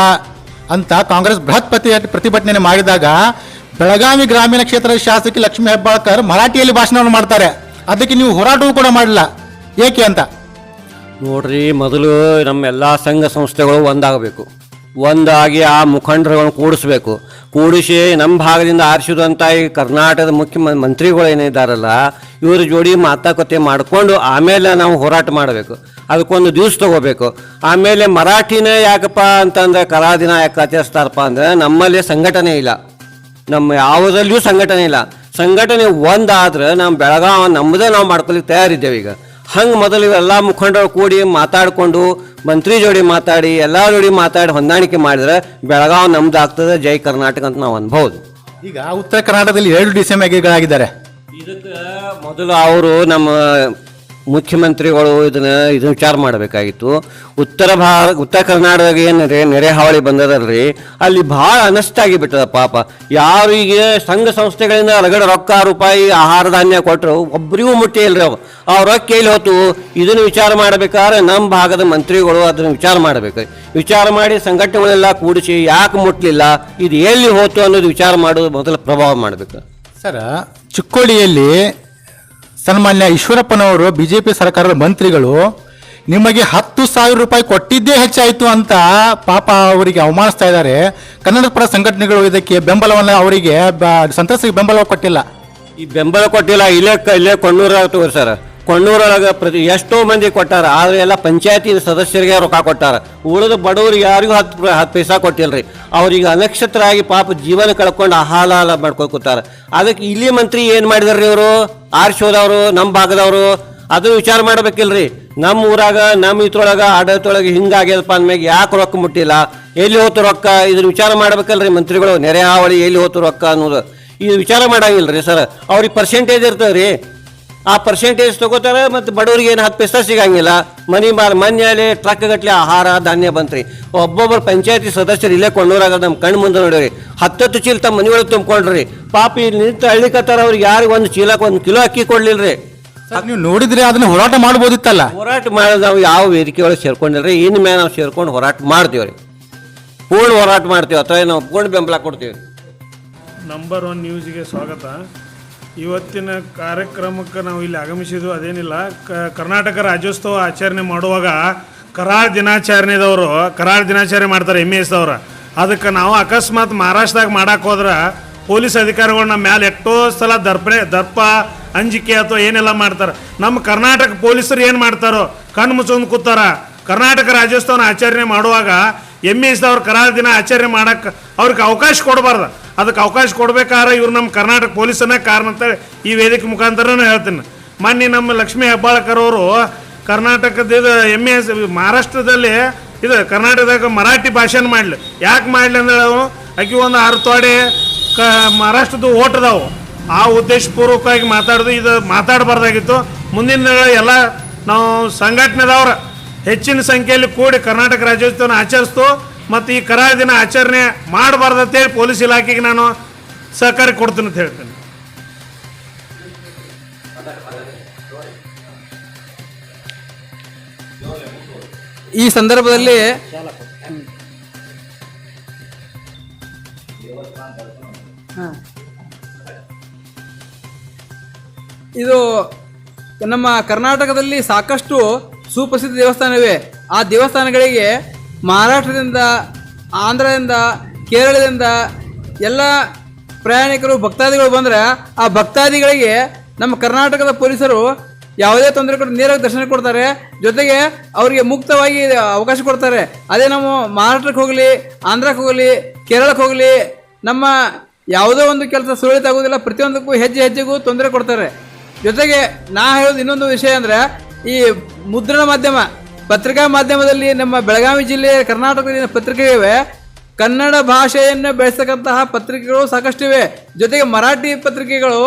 ಅಂತ ಕಾಂಗ್ರೆಸ್ ಬೃಹತ್ ಪ್ರತಿಭಟನೆ ಮಾಡಿದಾಗ ಬೆಳಗಾವಿ ಗ್ರಾಮೀಣ ಕ್ಷೇತ್ರದ ಶಾಸಕಿ ಲಕ್ಷ್ಮೀ ಹೆಬ್ಬಾಳ್ಕರ್ ಮರಾಠಿಯಲ್ಲಿ ಭಾಷಣವನ್ನು ಮಾಡ್ತಾರೆ. ಅದಕ್ಕೆ ನೀವು ಹೋರಾಟವೂ ಕೂಡ ಮಾಡಿಲ್ಲ, ಏಕೆ ಅಂತ? ನೋಡ್ರಿ, ಮೊದಲು ನಮ್ಮೆಲ್ಲ ಸಂಘ ಸಂಸ್ಥೆಗಳು ಒಂದಾಗಬೇಕು. ಒಂದಾಗಿ ಆ ಮುಖಂಡರುಗಳನ್ನು ಕೂಡಿಸಿ ನಮ್ಮ ಭಾಗದಿಂದ ಆರಿಸಿದಂಥ ಈ ಕರ್ನಾಟಕದ ಮಂತ್ರಿಗಳು ಏನಿದ್ದಾರಲ್ಲ ಇವ್ರ ಜೋಡಿ ಮಾತುಕತೆ ಮಾಡಿಕೊಂಡು ಆಮೇಲೆ ನಾವು ಹೋರಾಟ ಮಾಡಬೇಕು. ಅದಕ್ಕೊಂದು ದಿವಸ ತೊಗೋಬೇಕು. ಆಮೇಲೆ ಮರಾಠಿನೇ ಯಾಕಪ್ಪ ಅಂತಂದ್ರೆ ಕಲಾ ದಿನ ಯಾಕೆ ಆಚರಿಸ್ತಾರಪ್ಪ ಅಂದರೆ ನಮ್ಮಲ್ಲಿ ಸಂಘಟನೆ ಇಲ್ಲ, ನಮ್ಮ ಯಾವುದಲ್ಲಿಯೂ ಸಂಘಟನೆ ಇಲ್ಲ. ಸಂಘಟನೆ ಒಂದಾದ್ರೆ ನಮ್ಮ ಬೆಳಗಾವಿ ನಮ್ಮದೇ ನಾವು ಮಾಡ್ಕೊಲಿಕ್ಕೆ ತಯಾರಿದ್ದೇವೆ. ಈಗ ಹಂಗೆ ಮೊದಲು ಇವೆಲ್ಲ ಮುಖಂಡರು ಕೂಡಿ ಮಾತಾಡಿಕೊಂಡು ಮಂತ್ರಿ ಜೋಡಿ ಮಾತಾಡಿ ಎಲ್ಲ ಜೋಡಿ ಮಾತಾಡಿ ಹೊಂದಾಣಿಕೆ ಮಾಡಿದ್ರೆ ಬೆಳಗಾವಿ ನಮ್ದು ಆಗ್ತದೆ. ಜೈ ಕರ್ನಾಟಕ ಅಂತ ನಾವು ಅನ್ಬೋದು. ಈಗ ಉತ್ತರ ಕರ್ನಾಟಕದಲ್ಲಿ 2 DCMಗಳಾಗಿದ್ದಾರೆ. ಇದಕ್ಕೆ ಮೊದಲು ಅವರು ನಮ್ಮ ಮುಖ್ಯಮಂತ್ರಿಗಳು ಇದನ್ನ ವಿಚಾರ ಮಾಡಬೇಕಾಗಿತ್ತು. ಉತ್ತರ ಕರ್ನಾಟಕದಾಗ ಏನು ನೆರೆ ಹಾವಳಿ ಬಂದದಲ್ರಿ, ಅಲ್ಲಿ ಭಾಳ ಅನಷ್ಟಾಗಿ ಬಿಟ್ಟದ ಪಾಪ. ಯಾರಿಗೆ ಸಂಘ ಸಂಸ್ಥೆಗಳಿಂದ ಹೊರಗಡೆ ರೊಕ್ಕ ರೂಪಾಯಿ ಆಹಾರ ಧಾನ್ಯ ಕೊಟ್ಟರು ಒಬ್ಬರಿಗೂ ಮುಟ್ಟಿ ಇಲ್ರಿ. ಅವ್ರ ರೊಕ್ಕ ಎಲ್ಲಿ ಹೋತು ಇದನ್ನು ವಿಚಾರ ಮಾಡಬೇಕಾದ್ರೆ ನಮ್ಮ ಭಾಗದ ಮಂತ್ರಿಗಳು ಅದನ್ನು ವಿಚಾರ ಮಾಡಬೇಕು. ವಿಚಾರ ಮಾಡಿ ಸಂಘಟನೆಗಳೆಲ್ಲ ಕೂಡಿಸಿ ಯಾಕೆ ಮುಟ್ಲಿಲ್ಲ, ಇದು ಎಲ್ಲಿ ಹೋತು ಅನ್ನೋದು ವಿಚಾರ ಮಾಡೋದು ಮೊದಲು ಪ್ರಭಾವ ಮಾಡಬೇಕು. ಸರ್, ಚಿಕ್ಕೋಡಿಯಲ್ಲಿ ಸನ್ಮಾನ್ಯ ಈಶ್ವರಪ್ಪನವರು BJP ಸರ್ಕಾರದ ಮಂತ್ರಿಗಳು ನಿಮಗೆ 10,000 ರೂಪಾಯಿ ಕೊಟ್ಟಿದ್ದೇ ಹೆಚ್ಚಾಯಿತು ಅಂತ ಪಾಪ ಅವರಿಗೆ ಅವಮಾನಿಸ್ತಾ ಇದ್ದಾರೆ. ಕನ್ನಡ ಪರ ಸಂಘಟನೆಗಳು ಇದಕ್ಕೆ ಬೆಂಬಲವನ್ನು ಅವರಿಗೆ ಸಂತ್ರಸ್ತಿಗೆ ಬೆಂಬಲ ಕೊಟ್ಟಿಲ್ಲ. ಈ ಬೆಂಬಲ ಕೊಟ್ಟಿಲ್ಲ. ಇಲ್ಲೇ ಕೊಣ್ಣೂರಾಗ ತಗೋರಿ ಸರ್, ಕೊಣ್ಣೂರೊಳಗೆ ಎಷ್ಟೋ ಮಂದಿ ಕೊಟ್ಟಾರ. ಆದರೆ ಎಲ್ಲ ಪಂಚಾಯತಿ ಸದಸ್ಯರಿಗೆ ರೊಕ್ಕ ಕೊಟ್ಟಾರ. ಉಳಿದ ಬಡವರಿಗೆ ಯಾರಿಗೂ 10 ಪೈಸಾ ಕೊಟ್ಟಿಲ್ರಿ. ಅವ್ರಿಗೆ ಅನಕ್ಷತ್ರರಾಗಿ ಪಾಪ ಜೀವನ ಕಳ್ಕೊಂಡು ಹಾಲ ಮಾಡ್ಕೊತಾರ. ಅದಕ್ಕೆ ಇಲ್ಲಿ ಮಂತ್ರಿ ಏನು ಮಾಡಿದಾರ್ರಿ ಇವರು? ಆರಿಸೋದವರು ನಮ್ಮ ಭಾಗದವರು ಅದನ್ನು ವಿಚಾರ ಮಾಡಬೇಕಿಲ್ರಿ. ನಮ್ಮ ಊರಾಗ ನಮ್ಮ ಇದ್ರೊಳಗೆ ಆಡಳಿತೊಳಗೆ ಹಿಂಗಾಗ್ಯದಪ್ಪ ಅಂದ್ಮೇಲೆ ಯಾಕೆ ರೊಕ್ಕ ಮುಟ್ಟಿಲ್ಲ, ಎಲ್ಲಿ ಹೋತು ರೊಕ್ಕ, ಇದನ್ನ ವಿಚಾರ ಮಾಡ್ಬೇಕಲ್ರಿ ಮಂತ್ರಿಗಳು. ನೆರೆ ಹಾವಳಿ ಎಲ್ಲಿ ಹೋತು ರೊಕ್ಕ ಅನ್ನೋದು ಇದು ವಿಚಾರ ಮಾಡಂಗಿಲ್ರಿ ಸರ್. ಅವ್ರಿಗೆ ಪರ್ಸೆಂಟೇಜ್ ಇರ್ತದೆ ರೀ, ಆ ಪರ್ಸೆಂಟೇಜ್ ತಗೋತಾರೆ. ಮತ್ತು ಬಡವರಿಗೆ ಏನು 10 ಪೈಸಾ ಸಿಗಂಗಿಲ್ಲ. ಮನೆಯಲ್ಲಿ ಟ್ರಕ್ ಗಟ್ಟಲೆ ಆಹಾರ ಧಾನ್ಯ ಬಂತ್ರಿ. ಒಬ್ಬೊಬ್ಬರು ಪಂಚಾಯತಿ ಸದಸ್ಯರು ಇಲ್ಲೇ ಕೊಂಡೋರಾಗ ನಮ್ಮ ಕಣ್ಣು ಮುಂದೆ ನೋಡಿರಿ 10 ಚೀಲ ತಮ್ಮ ಮನೆಯೊಳಗೆ ತುಂಬ್ಕೊಂಡ್ರಿ. ಪಾಪ ಇಲ್ಲಿ ನಿಂತು ಹಳ್ಳಿಕತ್ತಾರ. ಅವ್ರಿಗೆ ಯಾರಿಗೆ 1 ಚೀಲಕ್ಕೆ 1 ಕಿಲೋ ಅಕ್ಕಿ ಕೊಡ್ಲಿಲ್ರಿ. ನೀವು ನೋಡಿದ್ರೆ ಅದನ್ನ ಹೋರಾಟ ಮಾಡ್ಬೋದಿತ್ತಲ್ಲ. ಹೋರಾಟ ಮಾಡೋದು ನಾವು ಯಾವ ವೇದಿಕೆ ಒಳಗೆ ಸೇರ್ಕೊಂಡಿಲ್ರಿ. ಇನ್ನು ಮೇಲೆ ನಾವು ಸೇರ್ಕೊಂಡು ಹೋರಾಟ ಮಾಡ್ತೀವಿ ರೀ, ಪೂರ್ಣ ಹೋರಾಟ ಮಾಡ್ತೀವಿ. ಅಥವಾ ನಾವು ಪೂರ್ಣ ಬೆಂಬಲ ಕೊಡ್ತೀವಿ. ನಂಬರ್ 1 ನ್ಯೂಸ್ಗೆ ಸ್ವಾಗತ. ಇವತ್ತಿನ ಕಾರ್ಯಕ್ರಮಕ್ಕೆ ನಾವು ಇಲ್ಲಿ ಆಗಮಿಸಿದ್ದು ಅದೇನಿಲ್ಲ, ಕರ್ನಾಟಕ ರಾಜ್ಯೋತ್ಸವ ಆಚರಣೆ ಮಾಡುವಾಗ ಕರಾಳ ದಿನಾಚರಣೆ ಮಾಡ್ತಾರೆ MESದವ್ರು. ಅದಕ್ಕೆ ನಾವು ಅಕಸ್ಮಾತ್ ಮಹಾರಾಷ್ಟ್ರದಾಗ ಮಾಡಕ್ಕೆ ಹೋದ್ರೆ ಪೊಲೀಸ್ ಅಧಿಕಾರಿಗಳು ನಮ್ಮ ಮ್ಯಾಲೆ ಎಷ್ಟೋ ಸಲ ದರ್ಪ ಅಂಜಿಕೆ ಅಥವಾ ಏನೆಲ್ಲ ಮಾಡ್ತಾರೆ. ನಮ್ಮ ಕರ್ನಾಟಕ ಪೊಲೀಸರು ಏನು ಮಾಡ್ತಾರೋ ಕಣ್ಣು ಮುಚ್ಚೊಂದು ಕೂತಾರ. ಕರ್ನಾಟಕ ರಾಜ್ಯೋತ್ಸವನ ಆಚರಣೆ ಮಾಡುವಾಗ MESದವ್ರು ಕರಾಳ ದಿನ ಆಚರಣೆ ಮಾಡೋಕ್ಕೆ ಅವ್ರಿಗೆ ಅವಕಾಶ ಕೊಡಬಾರ್ದು. ಅದಕ್ಕೆ ಅವಕಾಶ ಕೊಡ್ಬೇಕಾದ್ರೆ ಇವ್ರು ನಮ್ಮ ಕರ್ನಾಟಕ ಪೊಲೀಸನ್ನ ಕಾರಣ ಅಂತೇಳಿ ಈ ವೇದಿಕೆ ಮುಖಾಂತರನೇ ಹೇಳ್ತೀನಿ. ಮೊನ್ನೆ ನಮ್ಮ ಲಕ್ಷ್ಮೀ ಹೆಬ್ಬಾಳ್ಕರ್ ಅವರು ಕರ್ನಾಟಕದ MES ಮಹಾರಾಷ್ಟ್ರದಲ್ಲಿ ಇದು ಕರ್ನಾಟಕದಾಗ ಮರಾಠಿ ಭಾಷೆನ ಮಾಡಲಿ. ಯಾಕೆ ಮಾಡಲಿ ಅಂದ್ರೆ ಆಕೆ ಒಂದು 6 ತೊಡೆ ಮಹಾರಾಷ್ಟ್ರದ್ದು ಓಟ್ ಅದಾವು. ಆ ಉದ್ದೇಶಪೂರ್ವಕವಾಗಿ ಇದು ಮಾತಾಡಬಾರ್ದಾಗಿತ್ತು. ಮುಂದಿನ ಎಲ್ಲ ನಾವು ಸಂಘಟನೆದವ್ರ ಹೆಚ್ಚಿನ ಸಂಖ್ಯೆಯಲ್ಲಿ ಕೂಡಿ ಕರ್ನಾಟಕ ರಾಜ್ಯೋತ್ಸವನ ಆಚರಿಸ್ತು. ಮತ್ತು ಈ ಕರಾಳ ದಿನ ಆಚರಣೆ ಮಾಡಬಾರ್ದು ಅಂತೇಳಿ ಪೊಲೀಸ್ ಇಲಾಖೆಗೆ ನಾನು ಸಹಕಾರ ಕೊಡ್ತೀನಿ ಅಂತ ಹೇಳ್ತೀನಿ. ಈ ಸಂದರ್ಭದಲ್ಲಿ ಇದು ನಮ್ಮ ಕರ್ನಾಟಕದಲ್ಲಿ ಸಾಕಷ್ಟು ಸುಪ್ರಸಿದ್ಧ ದೇವಸ್ಥಾನವಿವೆ. ಆ ದೇವಸ್ಥಾನಗಳಿಗೆ ಮಹಾರಾಷ್ಟ್ರದಿಂದ, ಆಂಧ್ರದಿಂದ, ಕೇರಳದಿಂದ ಎಲ್ಲ ಪ್ರಯಾಣಿಕರು ಭಕ್ತಾದಿಗಳು ಬಂದರೆ ಆ ಭಕ್ತಾದಿಗಳಿಗೆ ನಮ್ಮ ಕರ್ನಾಟಕದ ಪೊಲೀಸರು ಯಾವುದೇ ತೊಂದರೆ ಕೊಟ್ಟು ನೇರವಾಗಿ ದರ್ಶನ ಕೊಡ್ತಾರೆ. ಜೊತೆಗೆ ಅವರಿಗೆ ಮುಕ್ತವಾಗಿ ಅವಕಾಶ ಕೊಡ್ತಾರೆ. ಅದೇ ನಾವು ಮಹಾರಾಷ್ಟ್ರಕ್ಕೆ ಹೋಗಲಿ, ಆಂಧ್ರಕ್ಕೆ ಹೋಗಲಿ, ಕೇರಳಕ್ಕೆ ಹೋಗಲಿ, ನಮ್ಮ ಯಾವುದೋ ಒಂದು ಕೆಲಸ ಸುಳಿತ ಆಗೋದಿಲ್ಲ. ಪ್ರತಿಯೊಂದಕ್ಕೂ ಹೆಜ್ಜೆ ಹೆಜ್ಜೆಗೂ ತೊಂದರೆ ಕೊಡ್ತಾರೆ. ಜೊತೆಗೆ ನಾ ಹೇಳೋದು ಇನ್ನೊಂದು ವಿಷಯ ಅಂದರೆ, ಈ ಮುದ್ರಣ ಮಾಧ್ಯಮ, ಪತ್ರಿಕಾ ಮಾಧ್ಯಮದಲ್ಲಿ ನಮ್ಮ ಬೆಳಗಾವಿ ಜಿಲ್ಲೆ ಕರ್ನಾಟಕದ ಪತ್ರಿಕೆಗಳಿವೆ. ಕನ್ನಡ ಭಾಷೆಯನ್ನು ಬೆಳೆಸ್ತಕ್ಕಂತಹ ಪತ್ರಿಕೆಗಳು ಸಾಕಷ್ಟಿವೆ. ಜೊತೆಗೆ ಮರಾಠಿ ಪತ್ರಿಕೆಗಳು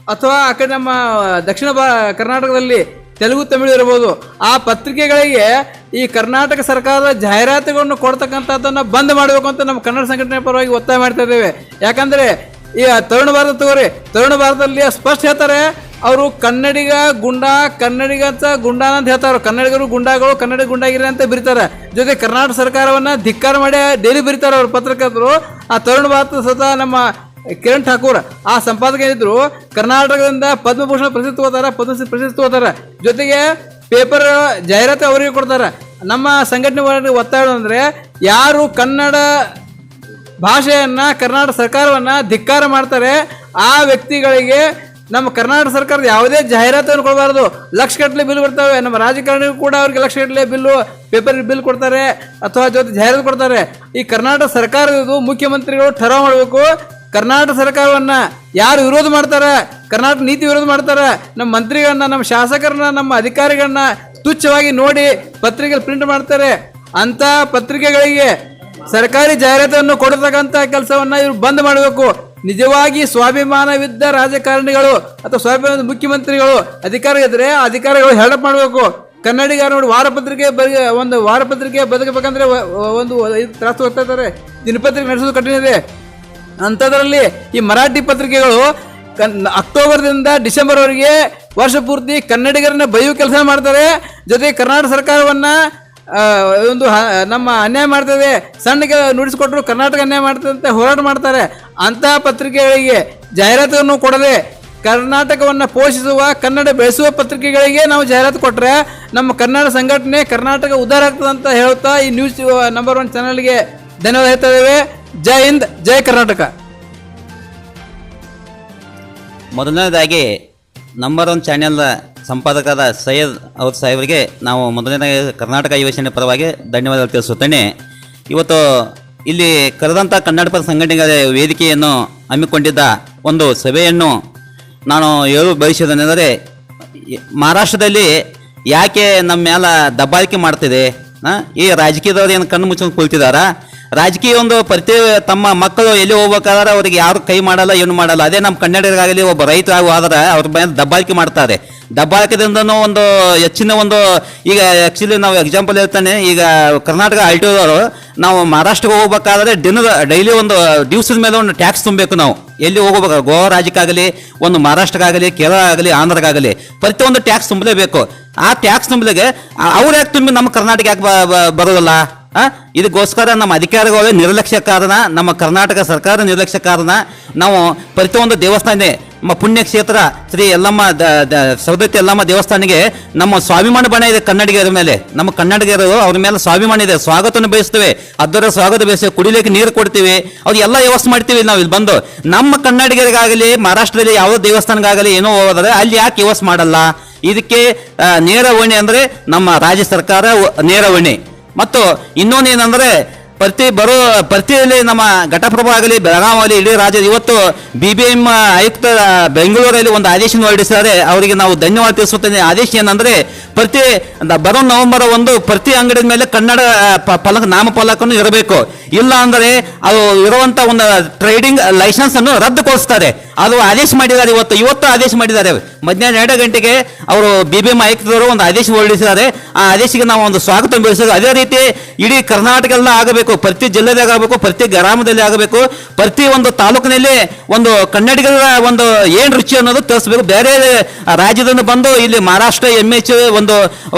ಅಥವಾ ಆ ಕಡೆ ನಮ್ಮ ದಕ್ಷಿಣ ಕರ್ನಾಟಕದಲ್ಲಿ ತೆಲುಗು, ತಮಿಳು ಇರ್ಬೋದು. ಆ ಪತ್ರಿಕೆಗಳಿಗೆ ಈ ಕರ್ನಾಟಕ ಸರ್ಕಾರದ ಜಾಹೀರಾತುಗಳನ್ನು ಕೊಡ್ತಕ್ಕಂಥದ್ದನ್ನು ಬಂದ್ ಮಾಡಬೇಕು ಅಂತ ನಮ್ಮ ಕನ್ನಡ ಸಂಘಟನೆ ಪರವಾಗಿ ಒತ್ತಾಯ ಮಾಡ್ತಾ ಇದ್ದೇವೆ. ಯಾಕಂದರೆ ಈ ತರುಣ ಭಾರತ ತಗೋರಿ, ತರುಣ ಭಾರತದಲ್ಲಿ ಸ್ಪಷ್ಟ ಹೇಳ್ತಾರೆ, ಅವರು ಕನ್ನಡಿಗ ಗುಂಡ, ಕನ್ನಡಿಗಂತ ಗುಂಡಾನ ಅಂತ ಹೇಳ್ತಾರೆ. ಕನ್ನಡಿಗರು ಗುಂಡಾಗಳು, ಕನ್ನಡ ಗುಂಡಾಗಿರಿ ಅಂತ ಬರೀತಾರೆ. ಜೊತೆ ಕರ್ನಾಟಕ ಸರ್ಕಾರವನ್ನು ಧಿಕ್ಕಾರ ಮಾಡಿ ಡೈಲಿ ಬರೀತಾರೆ ಅವರು ಪತ್ರಕರ್ತರು. ಆ ತರುಣ ಭಾರತ ಸ್ವತಃ ನಮ್ಮ ಕಿರಣ್ ಠಾಕೂರ್ ಆ ಸಂಪಾದಕ ಏನಿದ್ರು ಕರ್ನಾಟಕದಿಂದ ಪದ್ಮಭೂಷಣ ಪ್ರಶಸ್ತಿ ತಗೋತಾರೆ, ಪದ್ಮಶ್ರೀ ಪ್ರಶಸ್ತಿ ತಗೋತಾರೆ. ಜೊತೆಗೆ ಪೇಪರ್ ಜಾಹೀರಾತು ಅವರಿಗೆ ಕೊಡ್ತಾರೆ. ನಮ್ಮ ಸಂಘಟನೆ ಒತ್ತಾಯ ಅಂದರೆ, ಯಾರು ಕನ್ನಡ ಭಾಷೆಯನ್ನು, ಕರ್ನಾಟಕ ಸರ್ಕಾರವನ್ನು ಧಿಕ್ಕಾರ ಮಾಡ್ತಾರೆ ಆ ವ್ಯಕ್ತಿಗಳಿಗೆ ನಮ್ಮ ಕರ್ನಾಟಕ ಸರ್ಕಾರದ ಯಾವುದೇ ಜಾಹೀರಾತನ್ನು ಕೊಡಬಾರ್ದು. ಲಕ್ಷಗಟ್ಟಲೆ ಬಿಲ್ ಬರ್ತವೆ. ನಮ್ಮ ರಾಜಕಾರಣಿಗೂ ಕೂಡ ಅವ್ರಿಗೆ ಲಕ್ಷಗಟ್ಟಲೆ ಬಿಲ್ಲು, ಪೇಪರ್ ಬಿಲ್ ಕೊಡ್ತಾರೆ ಅಥವಾ ಜೊತೆ ಜಾಹೀರಾತು ಕೊಡ್ತಾರೆ. ಈ ಕರ್ನಾಟಕ ಸರ್ಕಾರದ್ದು ಮುಖ್ಯಮಂತ್ರಿಗಳು ಠರಾವ್ ಮಾಡಬೇಕು. ಕರ್ನಾಟಕ ಸರ್ಕಾರವನ್ನು ಯಾರು ವಿರೋಧ ಮಾಡ್ತಾರೆ, ಕರ್ನಾಟಕ ನೀತಿ ವಿರೋಧ ಮಾಡ್ತಾರೆ, ನಮ್ಮ ಮಂತ್ರಿಗಳನ್ನ, ನಮ್ಮ ಶಾಸಕರನ್ನ, ನಮ್ಮ ಅಧಿಕಾರಿಗಳನ್ನ ತುಚ್ಛವಾಗಿ ನೋಡಿ ಪತ್ರಿಕೆ ಪ್ರಿಂಟ್ ಮಾಡ್ತಾರೆ. ಅಂಥ ಪತ್ರಿಕೆಗಳಿಗೆ ಸರ್ಕಾರಿ ಜಾಹೀರಾತನ್ನು ಕೊಡತಕ್ಕಂಥ ಕೆಲಸವನ್ನು ಇವರು ಬಂದ್ ಮಾಡಬೇಕು. ನಿಜವಾಗಿ ಸ್ವಾಭಿಮಾನವಿದ್ದ ರಾಜಕಾರಣಿಗಳು ಅಥವಾ ಸ್ವಾಭಿಮಾನದ ಮುಖ್ಯಮಂತ್ರಿಗಳು ಅಧಿಕಾರ ಇದ್ದರೆ ಆ ಅಧಿಕಾರಿಗಳು ಹೆಲ್ಪ್ ಮಾಡಬೇಕು. ಕನ್ನಡಿಗರು ನೋಡಿ ಒಂದು ವಾರಪತ್ರಿಕೆ ಬದುಕಬೇಕಂದ್ರೆ ಒಂದು ತ್ರಾಸು ಹೋಗ್ತಾ ಇದ್ದಾರೆ. ದಿನಪತ್ರಿಕೆ ನಡೆಸೋದು ಕಠಿಣ ಇದೆ. ಅಂಥದ್ರಲ್ಲಿ ಈ ಮರಾಠಿ ಪತ್ರಿಕೆಗಳು ಅಕ್ಟೋಬರ್ದಿಂದ ಡಿಸೆಂಬರ್ವರೆಗೆ ವರ್ಷ ಪೂರ್ತಿ ಕನ್ನಡಿಗರನ್ನ ಬೈಯುವ ಕೆಲಸ ಮಾಡ್ತಾರೆ. ಜೊತೆಗೆ ಕರ್ನಾಟಕ ಸರ್ಕಾರವನ್ನು ಒಂದು ನಮ್ಮ ಅನ್ಯಾಯ ಮಾಡ್ತದೆ, ಸಣ್ಣಗೆ ನುಡಿಸಿಕೊಟ್ರು ಕರ್ನಾಟಕ ಅನ್ಯಾಯ ಮಾಡ್ತದೆ ಅಂತ ಹೋರಾಟ ಮಾಡ್ತಾರೆ. ಅಂತಹ ಪತ್ರಿಕೆಗಳಿಗೆ ಜಾಹೀರಾತನ್ನು ಕೊಡದೆ ಕರ್ನಾಟಕವನ್ನು ಪೋಷಿಸುವ, ಕನ್ನಡ ಬೆಳೆಸುವ ಪತ್ರಿಕೆಗಳಿಗೆ ನಾವು ಜಾಹೀರಾತು ಕೊಟ್ಟರೆ ನಮ್ಮ ಕನ್ನಡ ಸಂಘಟನೆ, ಕರ್ನಾಟಕ ಉದ್ಧಾರ ಆಗ್ತದೆ ಅಂತ ಹೇಳುತ್ತಾ ಈ ನ್ಯೂಸ್ ನಂಬರ್ 1 ಚಾನಲ್ಗೆ ಧನ್ಯವಾದ ಹೇಳ್ತಾ ಇದ್ದೇವೆ. ಜೈ ಹಿಂದ್, ಜೈ ಕರ್ನಾಟಕ. ಮೊದಲನೇದಾಗಿ ನಂಬರ್ 1 ಚಾನೆಲ್ ಸಂಪಾದಕರಾದ ಸೈಯದ್ ಅವ್ರ ಸಾಹೇಬರಿಗೆ ನಾವು ಮೊದಲನೇದಾಗಿ ಕರ್ನಾಟಕ ಯುವಸೇನೆ ಪರವಾಗಿ ಧನ್ಯವಾದ ತಿಳಿಸುತ್ತೇನೆ. ಇವತ್ತು ಇಲ್ಲಿ ಕರೆದಂಥ ಕನ್ನಡ ಪರ ಸಂಘಟನೆಗಳ ವೇದಿಕೆಯನ್ನು ಹಮ್ಮಿಕೊಂಡಿದ್ದ ಒಂದು ಸಭೆಯನ್ನು ನಾನು ಹೇಳಲು ಬಯಸುವುದೇನೆಂದರೆ, ಮಹಾರಾಷ್ಟ್ರದಲ್ಲಿ ಯಾಕೆ ನಮ್ಮ ಮೇಲೆ ದಬ್ಬಾಳಿಕೆ ಮಾಡ್ತಿದೆ? ಈ ರಾಜಕೀಯದವ್ರು ಏನು ಕಣ್ಣು ಮುಚ್ಕೊಂಡು ಕುಳಿತಿದ್ದಾರಾ? ರಾಜಕೀಯ ಒಂದು ತಮ್ಮ ಮಕ್ಕಳು ಎಲ್ಲಿ ಹೋಗ್ಬೇಕಾದ್ರೆ ಅವ್ರಿಗೆ ಯಾರು ಕೈ ಮಾಡಲ್ಲ, ಏನು ಮಾಡಲ್ಲ. ಅದೇ ನಮ್ಮ ಕನ್ನಡಿಗರಾಗಲಿ ಒಬ್ಬ ರೈತ ಆದ್ರೆ ಅವ್ರ ಮೇಲೆ ದಬ್ಬಾಳಿಕೆ ಮಾಡ್ತಾರೆ. ದಬ್ಬಾಳಿಕೆದಿಂದನೂ ಒಂದು ಹೆಚ್ಚಿನ ಒಂದು, ಈಗ ಆ್ಯಕ್ಚುಲಿ ನಾವು ಎಕ್ಸಾಂಪಲ್ ಹೇಳ್ತಾನೆ, ಈಗ ಕರ್ನಾಟಕ ಆಲ್ಟೋದವರು ನಾವು ಮಹಾರಾಷ್ಟ್ರಕ್ಕೆ ಹೋಗ್ಬೇಕಾದ್ರೆ ಡೈಲಿ ಒಂದು ದಿವಸದ ಮೇಲೆ ಒಂದು ಟ್ಯಾಕ್ಸ್ ತುಂಬಬೇಕು. ನಾವು ಎಲ್ಲಿ ಹೋಗ್ಬೇಕು, ಗೋವಾ ರಾಜ್ಯಕ್ಕಾಗಲಿ, ಒಂದು ಮಹಾರಾಷ್ಟ್ರಕ್ಕಾಗಲಿ, ಕೇರಳ ಆಗಲಿ, ಆಂಧ್ರಕ್ಕಾಗಲಿ ಪ್ರತಿಯೊಂದು ಟ್ಯಾಕ್ಸ್ ತುಂಬಲೇಬೇಕು. ಆ ಟ್ಯಾಕ್ಸ್ ತುಂಬಲಿಗೆ ಅವ್ರು ಯಾಕೆ ತುಂಬಿ ನಮ್ಮ ಕರ್ನಾಟಕ ಯಾಕೆ ಬರೋದಲ್ಲ? ಇದಕ್ಕೋಸ್ಕರ ನಮ್ಮ ಅಧಿಕಾರಿಗಳು ನಿರ್ಲಕ್ಷ್ಯ ಕಾರಣ, ನಮ್ಮ ಕರ್ನಾಟಕ ಸರ್ಕಾರ ನಿರ್ಲಕ್ಷ್ಯ ಕಾರಣ ನಾವು ಪ್ರತಿಯೊಂದು ದೇವಸ್ಥಾನ, ನಮ್ಮ ಪುಣ್ಯಕ್ಷೇತ್ರ ಶ್ರೀ ಯಲ್ಲಮ್ಮ ಸೌದತ್ತಿ ಯಲ್ಲಮ್ಮ ದೇವಸ್ಥಾನಕ್ಕೆ ನಮ್ಮ ಸ್ವಾಭಿಮಾನ ಬಣ ಇದೆ ಕನ್ನಡಿಗರ ಮೇಲೆ. ನಮ್ಮ ಕನ್ನಡಿಗರು ಅವ್ರ ಮೇಲೆ ಸ್ವಾಭಿಮಾನ ಇದೆ. ಸ್ವಾಗತವನ್ನು ಬಯಸ್ತೇವೆ, ಅದರ ಸ್ವಾಗತ ಬಯಸ್ತೇವೆ, ಕುಡಿಲಿಕ್ಕೆ ನೀರು ಕೊಡ್ತೀವಿ, ಅವ್ರು ಎಲ್ಲ ವ್ಯವಸ್ಥೆ ಮಾಡ್ತೀವಿ. ನಾವು ಇಲ್ಲಿ ಬಂದು ನಮ್ಮ ಕನ್ನಡಿಗರಿಗಾಗಲಿ, ಮಹಾರಾಷ್ಟ್ರದಲ್ಲಿ ಯಾವುದೇ ದೇವಸ್ಥಾನಕ್ಕಾಗಲಿ ಏನೋ ಹೋದರೆ ಅಲ್ಲಿ ಯಾಕೆ ವ್ಯವಸ್ಥೆ ಮಾಡಲ್ಲ? ಇದಕ್ಕೆ ನೇರ ಹೊಣೆ ಅಂದರೆ ನಮ್ಮ ರಾಜ್ಯ ಸರ್ಕಾರ ನೇರ ಹೊಣೆ. ಮತ್ತು ಇನ್ನೊಂದೇನೆಂದರೆ, ಪ್ರತಿಯಲ್ಲಿ ನಮ್ಮ ಘಟಪ್ರಭಾ ಆಗಲಿ, ಬೆಳಗಾವಿ ಆಗಲಿ, ಇಡೀ ರಾಜ್ಯದ ಇವತ್ತು BBM ಆಯುಕ್ತ ಬೆಂಗಳೂರಲ್ಲಿ ಒಂದು ಆದೇಶ ಹೊರಡಿಸಿದ್ದಾರೆ. ಅವರಿಗೆ ನಾವು ಧನ್ಯವಾದ ತಿಳಿಸುತ್ತೇನೆ. ಆದೇಶ ಏನಂದರೆ, ಬರೋ ನವೆಂಬರ್ 1 ಪ್ರತಿ ಅಂಗಡಿ ಮೇಲೆ ಕನ್ನಡ ನಾಮಫಲಕನ್ನು ಇರಬೇಕು. ಇಲ್ಲ ಅಂದರೆ ಅದು ಇರುವಂಥ ಒಂದು ಟ್ರೇಡಿಂಗ್ ಲೈಸೆನ್ಸ್ ಅನ್ನು ರದ್ದುಗೊಳಿಸ್ತಾರೆ. ಅದು ಆದೇಶ ಮಾಡಿದ್ದಾರೆ. ಇವತ್ತು ಆದೇಶ ಮಾಡಿದ್ದಾರೆ. ಮಧ್ಯಾಹ್ನ 2 ಗಂಟೆಗೆ ಅವರು BBM ಆಯುಕ್ತರು ಒಂದು ಆದೇಶ ಹೊರಡಿಸಿದ್ದಾರೆ. ಆ ಆದೇಶಕ್ಕೆ ನಾವು ಒಂದು ಸ್ವಾಗತ ಬೆಳೆಸೋದು. ಅದೇ ರೀತಿ ಇಡೀ ಕರ್ನಾಟಕ ಎಲ್ಲ ಆಗಬೇಕು, ಪ್ರತಿ ಜಿಲ್ಲೆದಾಗ ಆಗಬೇಕು, ಪ್ರತಿ ಗ್ರಾಮದಲ್ಲಿ ಆಗಬೇಕು, ಪ್ರತಿ ಒಂದು ತಾಲೂಕಿನಲ್ಲಿ ಒಂದು ಕನ್ನಡಿಗರ ಒಂದು ಏನು ರುಚಿ ಅನ್ನೋದು ತಿಳಿಸ್ಬೇಕು. ಬೇರೆ ರಾಜ್ಯದಿಂದ ಬಂದು ಇಲ್ಲಿ ಮಹಾರಾಷ್ಟ್ರ MH ಒಂದು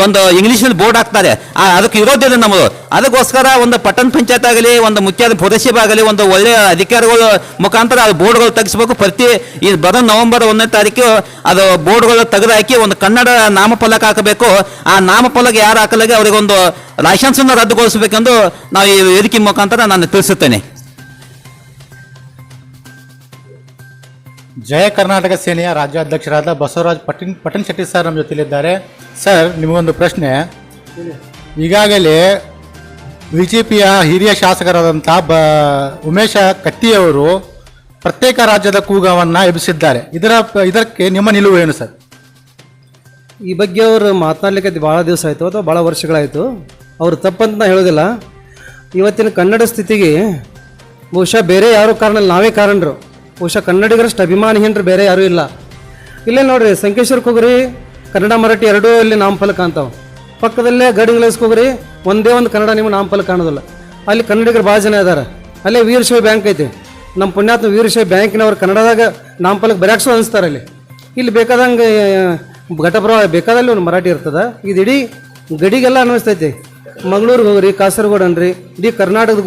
ಒಂದು ಇಂಗ್ಲೀಷಲ್ಲಿ ಬೋರ್ಡ್ ಹಾಕ್ತಾರೆ, ಅದಕ್ಕೆ ವಿರೋಧ ಇದೆ ನಮ್ಮದು. ಅದಕ್ಕೋಸ್ಕರ ಒಂದು ಪಟ್ಟಣ ಪಂಚಾಯತ್ ಆಗಲಿ, ಒಂದು ಮುಖ್ಯ ಪುರಸಭೆ ಆಗಲಿ, ಒಂದು ಒಳ್ಳೆಯ ಅಧಿಕಾರಿಗಳ ಮುಖಾಂತರ ಅದು ಬೋರ್ಡ್ಗಳು ತೆಗಿಸ್ಬೇಕು. ಈ ಬರೋ ನವೆಂಬರ್ 1ನೇ ತಾರೀಕು ಅದು ಬೋರ್ಡ್ಗಳು ತೆಗೆದು ಹಾಕಿ ಒಂದು ಕನ್ನಡ ನಾಮಫಲಕ ಹಾಕಬೇಕು. ಆ ನಾಮಫಲಕ ಯಾರು ಹಾಕಲಾಗೆ ಅವರಿಗೊಂದು ಲೈಸೆನ್ಸನ್ನು ರದ್ದುಗೊಳಿಸಬೇಕೆಂದು ನಾವು ಈ ವೇದಿಕೆ ಮುಖಾಂತರ ನಾನು ತಿಳಿಸುತ್ತೇನೆ. ಜಯ ಕರ್ನಾಟಕ ಸೇನೆಯ ರಾಜ್ಯಾಧ್ಯಕ್ಷರಾದ ಬಸವರಾಜ್ ಪಟ್ಟಣ ಶೆಟ್ಟಿ ಸರ್ ನಮ್ಮ ಜೊತೆಲಿದ್ದಾರೆ. ಸರ್, ನಿಮಗೊಂದು ಪ್ರಶ್ನೆ. ಈಗಾಗಲೇ ಬಿಜೆಪಿಯ ಹಿರಿಯ ಶಾಸಕರಾದಂಥ ಉಮೇಶ ಕಟ್ಟಿಯವರು ಪ್ರತ್ಯೇಕ ರಾಜ್ಯದ ಕೂಗವನ್ನು ಎಬ್ಬಿಸಿದ್ದಾರೆ. ಇದಕ್ಕೆ ನಿಮ್ಮ ನಿಲುವು ಏನು ಸರ್? ಈ ಬಗ್ಗೆ ಅವರು ಮಾತನಾಡಲಿಕ್ಕೆ ಭಾಳ ದಿವಸ ಆಯಿತು ಅಥವಾ ಭಾಳ ವರ್ಷಗಳಾಯಿತು. ಅವರು ತಪ್ಪಂತ ನಾ ಹೇಳೋದಿಲ್ಲ. ಇವತ್ತಿನ ಕನ್ನಡ ಸ್ಥಿತಿಗೆ ಬಹುಶಃ ಬೇರೆ ಯಾರು ಕಾರಣ ಇಲ್ಲ, ನಾವೇ ಕಾರಣರು. ಬಹುಶಃ ಕನ್ನಡಿಗರಷ್ಟು ಅಭಿಮಾನಿಹೀನರು ಬೇರೆ ಯಾರೂ ಇಲ್ಲ. ಇಲ್ಲೇ ನೋಡ್ರಿ, ಸಂಕೇಶ್ವರಕ್ಕೆ ಹೋಗ್ರಿ, ಕನ್ನಡ ಮರಾಠಿ ಎರಡೂ ಇಲ್ಲಿ ನಾಮಫಲಕ ಅಂತಾವೆ. ಪಕ್ಕದಲ್ಲೇ ಗಡಿಂಗ್ಲಸ್ಗೆ ಹೋಗ್ರಿ, ಒಂದೇ ಒಂದು ಕನ್ನಡ ನಿಮ್ಮ ನಾಮಫಲಕ ಕಾಣೋದಿಲ್ಲ. ಅಲ್ಲಿ ಕನ್ನಡಿಗರು ಭಾಳ ಜನ ಇದ್ದಾರೆ. ಅಲ್ಲೇ ವೀರಶೈವ ಬ್ಯಾಂಕ್ ಐತಿ, ನಮ್ಮ ಪುಣ್ಯಾತ್ಮ ವೀರಶೈವ ಬ್ಯಾಂಕಿನವ್ರು ಕನ್ನಡದಾಗ ನಾಮಫಲಕ ಬರೆಯಾಕ್ಸೋ ಅನಿಸ್ತಾರೆ. ಇಲ್ಲಿ ಬೇಕಾದಂಗೆ ಘಟಪ್ರವಾಹ ಬೇಕಾದಲ್ಲಿ ಒಂದು ಮರಾಠಿ ಇರ್ತದೆ. ಇದು ಇಡೀ ಗಡಿಗೆಲ್ಲ ಅನ್ನಿಸ್ತೈತಿ. ಮಂಗಳೂರಿಗೆ ಹೋಗ್ರಿ, ಕಾಸರಗೋಡು ಅನ್ರಿ, ಇಡೀ ಕರ್ನಾಟಕದ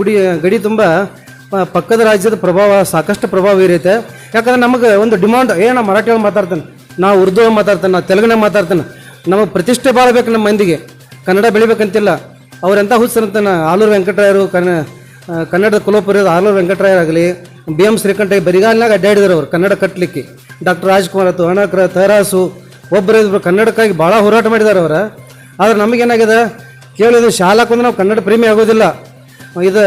ಗಡಿ ತುಂಬ ಪಕ್ಕದ ರಾಜ್ಯದ ಪ್ರಭಾವ, ಸಾಕಷ್ಟು ಪ್ರಭಾವ ಬೀರೈತೆ. ಯಾಕಂದ್ರೆ ನಮಗೆ ಒಂದು ಡಿಮಾಂಡ್, ನಾವು ಮರಾಠಿ ಒಳಗೆ ಮಾತಾಡ್ತಾನೆ, ನಾವು ಉರ್ದು ಮಾತಾಡ್ತಾನೆ, ನಾವು ತೆಲುಗಿನಾಗ ಮಾತಾಡ್ತಾನೆ. ನಮಗೆ ಪ್ರತಿಷ್ಠೆ ಭಾಳ ಬೇಕು ನಮ್ಮ ಮಂದಿಗೆ, ಕನ್ನಡ ಬೆಳಿಬೇಕಂತಿಲ್ಲ. ಅವರೆಂಥ ಹುಚ್ಚರಂತಾನ ಆಲೂರು ವೆಂಕಟರಾಯರು, ಕನ್ನಡದ ಕುಲಪುರಿಯದ ಆಲೂರು ವೆಂಕಟರಾಯರಾಗಲಿ, BM ಶ್ರೀಕಂಠ ಬರಿಗಾಲಿನಾಗ ಅಡ್ಡಾಡಿದ್ರು ಅವರು ಕನ್ನಡ ಕಟ್ಟಲಿಕ್ಕೆ. ಡಾಕ್ಟರ್ ರಾಜ್ಕುಮಾರ್ ಆಯ್ತು, ಅಣಕ್ರ ತರಾಸು, ಒಬ್ಬರು ಕನ್ನಡಕ್ಕಾಗಿ ಭಾಳ ಹೋರಾಟ ಮಾಡಿದ್ದಾರೆ ಅವರ. ಆದ್ರೆ ನಮಗೇನಾಗಿದೆ ಕೇಳಿದ್ರು, ಶಾಲಾಕೊಂದು ನಾವು ಕನ್ನಡ ಪ್ರೇಮಿ ಆಗೋದಿಲ್ಲ. ಇದು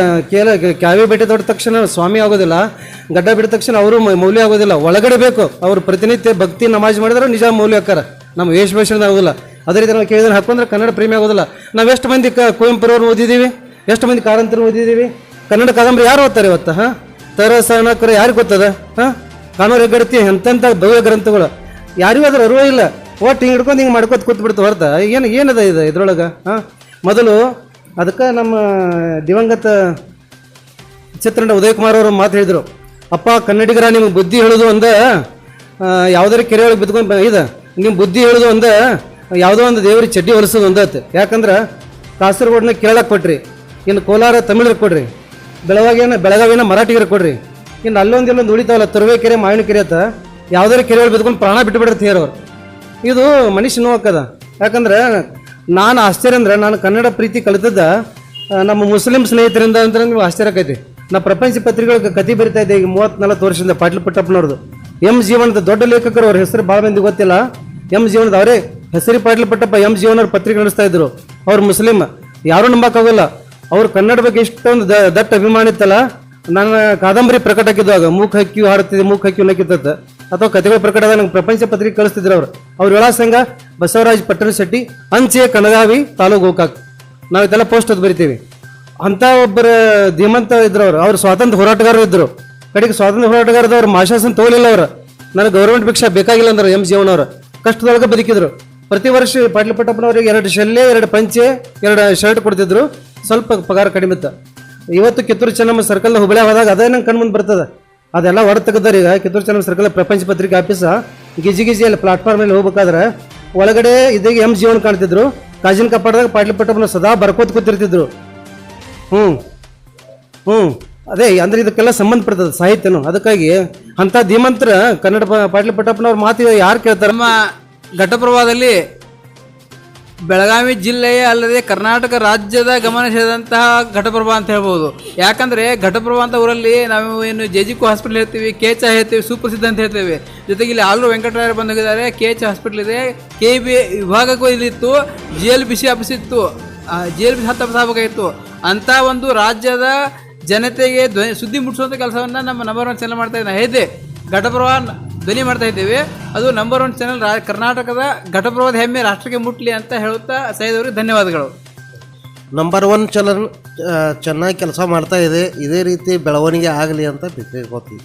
ಕ್ಯಾವೆ ಭೇಟಿ ತೊಟ್ಟ ತಕ್ಷಣ ಸ್ವಾಮಿ ಆಗೋದಿಲ್ಲ, ಗಡ್ಡ ಬಿಟ್ಟ ತಕ್ಷಣ ಅವರು ಮೌಲ್ಯ ಆಗೋದಿಲ್ಲ. ಒಳಗಡೆ ಬೇಕು. ಅವರು ಪ್ರತಿನಿತ್ಯ ಭಕ್ತಿ ನಮಾಜ್ ಮಾಡಿದ್ರೆ ನಿಜ ಮೌಲ್ಯ ಹಾಕಾರ. ನಮ್ಮ ವೇಷಭೂಷಣ ಆಗೋದಿಲ್ಲ. ಅದೇ ರೀತಿ ನಾವು ಕೇಳಿದ್ರೆ ಹಾಕೊಂಡ್ರೆ ಕನ್ನಡ ಪ್ರೇಮಿ ಆಗೋದಿಲ್ಲ. ನಾವು ಎಷ್ಟು ಮಂದಿ ಕುವೆಂಪುರವ್ರು ಓದಿದ್ದೀವಿ, ಎಷ್ಟು ಮಂದಿ ಕಾರಂತರು ಓದಿದ್ದೀವಿ. ಕನ್ನಡ ಕಾದಂಬರಿ ಯಾರು ಓದ್ತಾರೆ ಇವತ್ತು? ತರಸನಕರು ಯಾರಿಗೆ ಗೊತ್ತದ? ಕಾನೂರು ಹೆಗ್ಗಡತಿ ಎಂತೆಂಥ ಭವ್ಯ ಗ್ರಂಥಗಳು ಯಾರಿಗೂ ಅದ್ರ ಅರಿವೇ ಇಲ್ಲ. ಒಟ್ಟು ಹಿಂಗೆ ಹಿಡ್ಕೊಂಡು ಹಿಂಗೆ ಮಾಡ್ಕೊತ ಕೂತ್ಬಿಡ್ತು ಹೊರತ. ಏನದ ಇದು ಇದ್ರೊಳಗೆ? ಮೊದಲು ಅದಕ್ಕೆ ನಮ್ಮ ದಿವಂಗತ ಚಿತ್ರನಟ ಉದಯ್ ಕುಮಾರ್ ಅವರು ಮಾತು ಹೇಳಿದರು, ಅಪ್ಪ ಕನ್ನಡಿಗರ ನಿಮ್ಗೆ ಬುದ್ಧಿ ಹೇಳೋದು ಒಂದ ಯಾವುದಾರ ಕೆರೆ ಒಳಗೆ ಬಿದ್ಕೊಂಡು ಇದು ನಿಮ್ಮ ಬುದ್ಧಿ ಹೇಳೋದು ಒಂದ ಯಾವುದೋ ಒಂದು ದೇವ್ರಿಗೆ ಚಡ್ಡಿ ಹೊಲಿಸೋದು ಒಂದತ್ತೆ. ಯಾಕಂದ್ರೆ ಕಾಸರಗೋಡನ್ನ ಕೇಳಕ್ಕೆ ಕೊಡ್ರಿ, ಇನ್ನು ಕೋಲಾರ ತಮಿಳರಿಗೆ ಕೊಡ್ರಿ, ಬೆಳಗಾವಿನ ಮರಾಠಿಗರಿಗೆ ಕೊಡ್ರಿ, ಇನ್ನು ಅಲ್ಲೊಂದು ಇಲ್ಲೊಂದು ಉಳಿತಾವಲ್ಲ ತುರುವೇಕೆರೆ ಮಾವಿನಕೆರೆ ಅಂತ ಯಾವುದಾರ ಕೆರೆ ಒಳಗೆ ಬಿದ್ಕೊಂಡು ಪ್ರಾಣ ಬಿಟ್ಟು ಬಿಡುತ್ತೆ ಹೇರೋರು. ಇದು ಮನುಷ್ಯ ನೋವಾಕದ. ಯಾಕಂದ್ರೆ ನಾನು ಆಶ್ಚರ್ಯ ಅಂದ್ರೆ, ನಾನು ಕನ್ನಡ ಪ್ರೀತಿ ಕಲಿತದ್ದ ನಮ್ಮ ಮುಸ್ಲಿಂ ಸ್ನೇಹಿತರಿಂದ ಅಂದ್ರೆ ನೀವು ಆಶ್ಚರ್ಯ ಆಕೈತಿ. ನಾ ಪ್ರಪಂಚ ಪತ್ರಿಕೆಗಳಿಗೆ ಕತೆ ಬರಿತಾ ಇದ್ದೆ ಈಗ 30-40 ವರ್ಷದಿಂದ. ಪಾಟೀಲ್ ಪಟ್ಟಪ್ಪನವ್ರದ್ದು M ಜೀವನದ ದೊಡ್ಡ ಲೇಖಕರು, ಅವ್ರ ಹೆಸರು ಭಾಳ ಮಂದಿ ಗೊತ್ತಿಲ್ಲ. M ಜೀವನದ ಅವರೇ ಹೆಸರಿ ಪಾಟೀಲ್ ಪಟ್ಟಪ್ಪ M ಜೀವನವ್ರ ಪತ್ರಿಕೆ ನಡೆಸ್ತಾ ಇದ್ರು. ಅವ್ರು ಮುಸ್ಲಿಂ, ಯಾರೂ ನಂಬಕ್ಕಾಗಲ್ಲ. ಅವ್ರು ಕನ್ನಡ ಬಗ್ಗೆ ಇಷ್ಟೊಂದು ದಟ್ಟ ಅಭಿಮಾನ ಇತ್ತಲ್ಲ. ನನ್ನ ಕಾದಂಬರಿ ಪ್ರಕಟ ಆಗಿದ್ದಾಗ ಮೂಕ ಹಕ್ಕಿಯು ಹಾಡುತ್ತಿದೆ, ಮೂಕ ಹಕ್ಕಿಯು ನಕ್ಕಿತ್ತ ಅಥವಾ ಕಥೆಗಳ ಪ್ರಕಟ ಆದಾಗ ನಂಗೆ ಪ್ರಪಂಚ ಪತ್ರಿಕೆ ಕಳಿಸ್ತಿದ್ರು ಅವರು. ಅವ್ರ ವಿಳಾಸಂಗ ಬಸವರಾಜ್ ಪಟ್ಟಣ ಶೆಟ್ಟಿ, ಅಂಚೆ ಕಣಗಾವಿ, ತಾಲೂಕು ಗೋಕಾಕ್. ನಾವು ಇದೆಲ್ಲ ಪೋಸ್ಟ್ ಅದು ಬರಿತೀವಿ. ಅಂಥ ಒಬ್ಬರ ಧೀಮಂತ ಇದ್ರು ಅವರು. ಅವ್ರು ಸ್ವಾತಂತ್ರ್ಯ ಹೋರಾಟಗಾರರು ಇದ್ದರು. ಕಡೆಗೆ ಸ್ವಾತಂತ್ರ್ಯ ಹೋರಾಟಗಾರದವ್ರು ಮಾಶಾಸನ ತಗೊಲಿಲ್ಲ. ಅವರು ನನಗೆ ಗೌರ್ಮೆಂಟ್ ಭಿಕ್ಷೆ ಬೇಕಾಗಿಲ್ಲ ಅಂದ್ರೆ M ಜೀವನವ್ರು ಕಷ್ಟದೊಳಗೆ ಬದುಕಿದ್ರು. ಪ್ರತಿ ವರ್ಷ ಪಾಟೀಲ್ ಪಟ್ಟಪ್ಪನವ್ರಿಗೆ 2 ಶಲ್ಯ, 2 ಪಂಚೆ, 2 ಶರ್ಟ್ ಕೊಡ್ತಿದ್ರು. ಸ್ವಲ್ಪ ಪಗಾರ ಕಡಿಮೆ ಇತ್ತು. ಇವತ್ತು ಕಿತ್ತೂರು ಚೆನ್ನಮ್ಮ ಸರ್ಕಲ್ನ ಹುಬ್ಬಳ್ಳಿ ಹೋದಾಗ ಅದೇ ನಂಗೆ ಕಣ್ಮುಂದೆ ಬರ್ತದೆ. ಅದೆಲ್ಲ ಹೊರ ತೆಗೆದಾರೆ. ಈಗ ಕಿತ್ತೂರು ಚೆನ್ನಮ್ಮ ಸರ್ಕಲ್ ಪ್ರಪಂಚ ಪತ್ರಿಕೆ ಆಫೀಸ ಗಿಜಿಯಲ್ಲಿ ಪ್ಲಾಟ್ಫಾರ್ಮಲ್ಲಿ ಹೋಗ್ಬೇಕಾದ್ರೆ ಒಳಗಡೆ ಇದಾಗ M ಜೀವನ ಕಾಣ್ತಿದ್ರು. ಕಾಜಿನ ಕಪ್ಪಾಡ್ದಾಗ ಪಾಟೀಲ್ ಪಟ್ಟಪ್ಪನ ಸದಾ ಬರ್ಕೋತ್ ಕೂತಿರ್ತಿದ್ರು. ಅದೇ ಅಂದ್ರೆ ಇದಕ್ಕೆಲ್ಲ ಸಂಬಂಧಪಡ್ತದೆ ಸಾಹಿತ್ಯನು. ಅದಕ್ಕಾಗಿ ಅಂಥ ಧೀಮಂತರ ಕನ್ನಡ ಪಾಟೀಲ್ ಪಟ್ಟಪ್ಪನವ್ರ ಮಾತು ಯಾರು ಕೇಳ್ತಾರೆ? ನಮ್ಮ ಘಟಪ್ರಭಾದಲ್ಲಿ ಬೆಳಗಾವಿ ಜಿಲ್ಲೆಯೇ ಅಲ್ಲದೆ ಕರ್ನಾಟಕ ರಾಜ್ಯದ ಗಮನ ಸೆಳೆದಂತಹ ಘಟಪ್ರಭಾ ಅಂತ ಹೇಳ್ಬೋದು. ಯಾಕಂದರೆ ಘಟಪ್ರಭಾ ಅಂತ ಊರಲ್ಲಿ ನಾವು ಏನು JJK ಹಾಸ್ಪಿಟಲ್ ಹೇಳ್ತೀವಿ, KH ಹೇಳ್ತೀವಿ, ಸುಪ್ರಸಿದ್ಧ ಅಂತ ಹೇಳ್ತೇವೆ. ಜೊತೆಗೆ ಇಲ್ಲಿ ಆಲೂರು ವೆಂಕಟರಾಯರು ಬಂದೋಗಿದ್ದಾರೆ. KH ಹಾಸ್ಪಿಟಲ್ ಇದೆ, KB ವಿಭಾಗಕ್ಕೂ ಇಲ್ಲಿತ್ತು, GLBC ಆಫೀಸ್ ಇತ್ತು, GLBC 10 ಆಗಬೇಕಾಗಿತ್ತು. ಅಂಥ ಒಂದು ರಾಜ್ಯದ ಜನತೆಗೆ ಸುದ್ದಿ ಮುಟ್ಟಿಸುವಂಥ ಕೆಲಸವನ್ನು ನಮ್ಮ ನಂಬರ್ 1 ಚಾನಲ್ ಮಾಡ್ತಾ ಇದ್ದೀನಿ. ಹೇಳಿದೆ ಘಟಪ್ರಭಾ ಧ್ವನಿ ಮಾಡ್ತಾ ಇದ್ದೇವೆ. ಅದು ನಂಬರ್ 1 ಚಾನಲ್ ಕರ್ನಾಟಕದ ಘಟಪ್ರಭಾದ ಹೆಮ್ಮೆ ರಾಷ್ಟ್ರಕ್ಕೆ ಮುಟ್ಲಿ ಅಂತ ಹೇಳುತ್ತಾ ಸೈದವ್ರಿಗೆ ಧನ್ಯವಾದಗಳು. ನಂಬರ್ 1 ಚಾನಲ್ ಚೆನ್ನಾಗಿ ಕೆಲಸ ಮಾಡ್ತಾ ಇದೆ. ಇದೇ ರೀತಿ ಬೆಳವಣಿಗೆ ಆಗಲಿ ಅಂತ ಬೇಕೋತೀವಿ.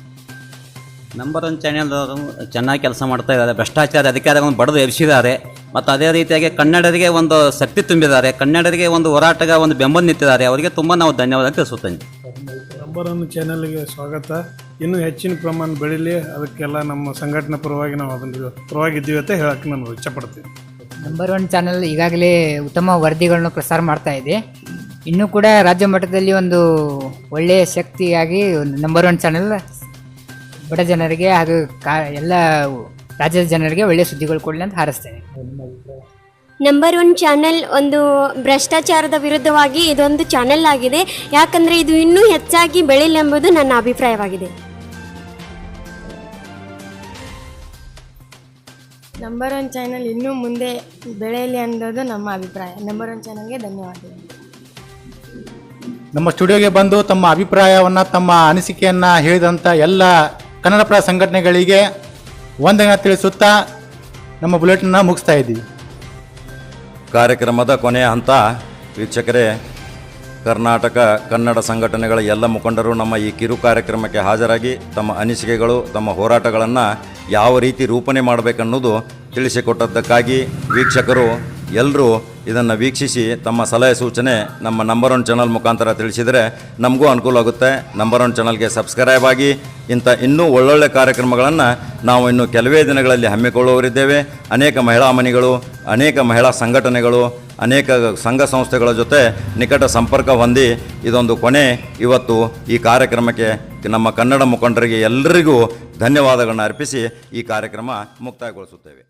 ನಂಬರ್ 1 ಚಾನೆಲ್ ಚೆನ್ನಾಗಿ ಕೆಲಸ ಮಾಡ್ತಾ ಇದ್ದಾರೆ. ಭ್ರಷ್ಟಾಚಾರ ಅಧಿಕಾರಿಗಳನ್ನು ಬಡದು ಎಬ್ಬಿಸಿದ್ದಾರೆ. ಮತ್ತು ಅದೇ ರೀತಿಯಾಗಿ ಕನ್ನಡರಿಗೆ ಒಂದು ಶಕ್ತಿ ತುಂಬಿದ್ದಾರೆ. ಕನ್ನಡರಿಗೆ ಒಂದು ಹೋರಾಟಗ ಒಂದು ಬೆಂಬಲ ನಿಂತಿದ್ದಾರೆ. ಅವರಿಗೆ ತುಂಬ ನಾವು ಧನ್ಯವಾದ ತಿಳಿಸುತ್ತೇನೆ. ನಂಬರ್ 1 ಚಾನಲ್ಗೆ ಸ್ವಾಗತ. ಇನ್ನೂ ಹೆಚ್ಚಿನ ಪ್ರಮಾಣ ಬೆಳೀಲಿ, ಅದಕ್ಕೆಲ್ಲ ನಮ್ಮ ಸಂಘಟನೆ ಪರವಾಗಿ ನಾವು ಅದನ್ನು ಪರವಾಗಿದ್ದೀವಿ ಅಂತ ಹೇಳಕ್ಕೆ ನಾನು ಇಷ್ಟಪಡ್ತೀನಿ. ನಂಬರ್ 1 ಚಾನಲ್ ಈಗಾಗಲೇ ಉತ್ತಮ ವರದಿಗಳನ್ನು ಪ್ರಸಾರ ಮಾಡ್ತಾ ಇದೆ. ಇನ್ನೂ ಕೂಡ ರಾಜ್ಯ ಮಟ್ಟದಲ್ಲಿ ಒಂದು ಒಳ್ಳೆಯ ಶಕ್ತಿಯಾಗಿ ಒಂದು ನಂಬರ್ 1 ಚಾನಲ್ ಬಡ ಜನರಿಗೆ ಹಾಗೂ ಎಲ್ಲ ರಾಜ್ಯದ ಜನರಿಗೆ ಒಳ್ಳೆಯ ಸುದ್ದಿಗಳು ಕೊಡಲಿ ಅಂತ ಹಾರೈಸ್ತೇನೆ. ನಂಬರ್ 1 ಚಾನೆಲ್ ಒಂದು ಭ್ರಷ್ಟಾಚಾರದ ವಿರುದ್ಧವಾಗಿ ಇದೊಂದು ಚಾನೆಲ್ ಆಗಿದೆ. ಯಾಕಂದರೆ ಇದು ಇನ್ನೂ ಹೆಚ್ಚಾಗಿ ಬೆಳೆಯಲಿ ಎಂಬುದು ನನ್ನ ಅಭಿಪ್ರಾಯವಾಗಿದೆ. ನಂಬರ್ 1 ಚಾನಲ್ ಇನ್ನೂ ಮುಂದೆ ಬೆಳೆಯಲಿ ಅನ್ನೋದು ನಮ್ಮ ಅಭಿಪ್ರಾಯ. ನಂಬರ್ 1 ಚಾನಲ್ಗೆ ಧನ್ಯವಾದಗಳು. ನಮ್ಮ ಸ್ಟುಡಿಯೋಗೆ ಬಂದು ತಮ್ಮ ಅಭಿಪ್ರಾಯವನ್ನು, ತಮ್ಮ ಅನಿಸಿಕೆಯನ್ನು ಹೇಳಿದಂಥ ಎಲ್ಲ ಕನ್ನಡಪರ ಸಂಘಟನೆಗಳಿಗೆ ವಂದನೆ ತಿಳಿಸುತ್ತಾ ನಮ್ಮ ಬುಲೆಟಿನ್ನ ಮುಗಿಸ್ತಾ ಇದ್ದೀವಿ. ಕಾರ್ಯಕ್ರಮದ ಕೊನೆಯ ಹಂತ. ವೀಕ್ಷಕರೇ, ಕರ್ನಾಟಕ ಕನ್ನಡ ಸಂಘಟನೆಗಳ ಎಲ್ಲ ಮುಖಂಡರು ನಮ್ಮ ಈ ಕಿರು ಕಾರ್ಯಕ್ರಮಕ್ಕೆ ಹಾಜರಾಗಿ ತಮ್ಮ ಅನಿಸಿಕೆಗಳು, ತಮ್ಮ ಹೋರಾಟಗಳನ್ನು ಯಾವ ರೀತಿ ರೂಪಣೆ ಮಾಡಬೇಕನ್ನೋದು ತಿಳಿಸಿಕೊಟ್ಟದ್ದಕ್ಕಾಗಿ ವೀಕ್ಷಕರು ಎಲ್ಲರೂ ಇದನ್ನು ವೀಕ್ಷಿಸಿ ತಮ್ಮ ಸಲಹೆ ಸೂಚನೆ ನಮ್ಮ ನಂಬರ್ 1 ಚಾನಲ್ ಮುಖಾಂತರ ತಿಳಿಸಿದರೆ ನಮಗೂ ಅನುಕೂಲ ಆಗುತ್ತೆ. ನಂಬರ್ 1 ಚಾನಲ್ಗೆ ಸಬ್ಸ್ಕ್ರೈಬ್ ಆಗಿ ಇಂಥ ಇನ್ನೂ ಒಳ್ಳೊಳ್ಳೆ ಕಾರ್ಯಕ್ರಮಗಳನ್ನು ನಾವು ಇನ್ನು ಕೆಲವೇ ದಿನಗಳಲ್ಲಿ ಹಮ್ಮಿಕೊಳ್ಳುವವರಿದ್ದೇವೆ. ಅನೇಕ ಮಹಿಳಾ ಮನೆಗಳು, ಅನೇಕ ಮಹಿಳಾ ಸಂಘಟನೆಗಳು, ಅನೇಕ ಸಂಘ ಸಂಸ್ಥೆಗಳ ಜೊತೆ ನಿಕಟ ಸಂಪರ್ಕ ಹೊಂದಿ ಇದೊಂದು ಕೊನೆ. ಇವತ್ತು ಈ ಕಾರ್ಯಕ್ರಮಕ್ಕೆ ನಮ್ಮ ಕನ್ನಡ ಮುಖಂಡರಿಗೆ ಎಲ್ಲರಿಗೂ ಧನ್ಯವಾದಗಳನ್ನು ಅರ್ಪಿಸಿ ಈ ಕಾರ್ಯಕ್ರಮ ಮುಕ್ತಾಯಗೊಳಿಸುತ್ತೇವೆ.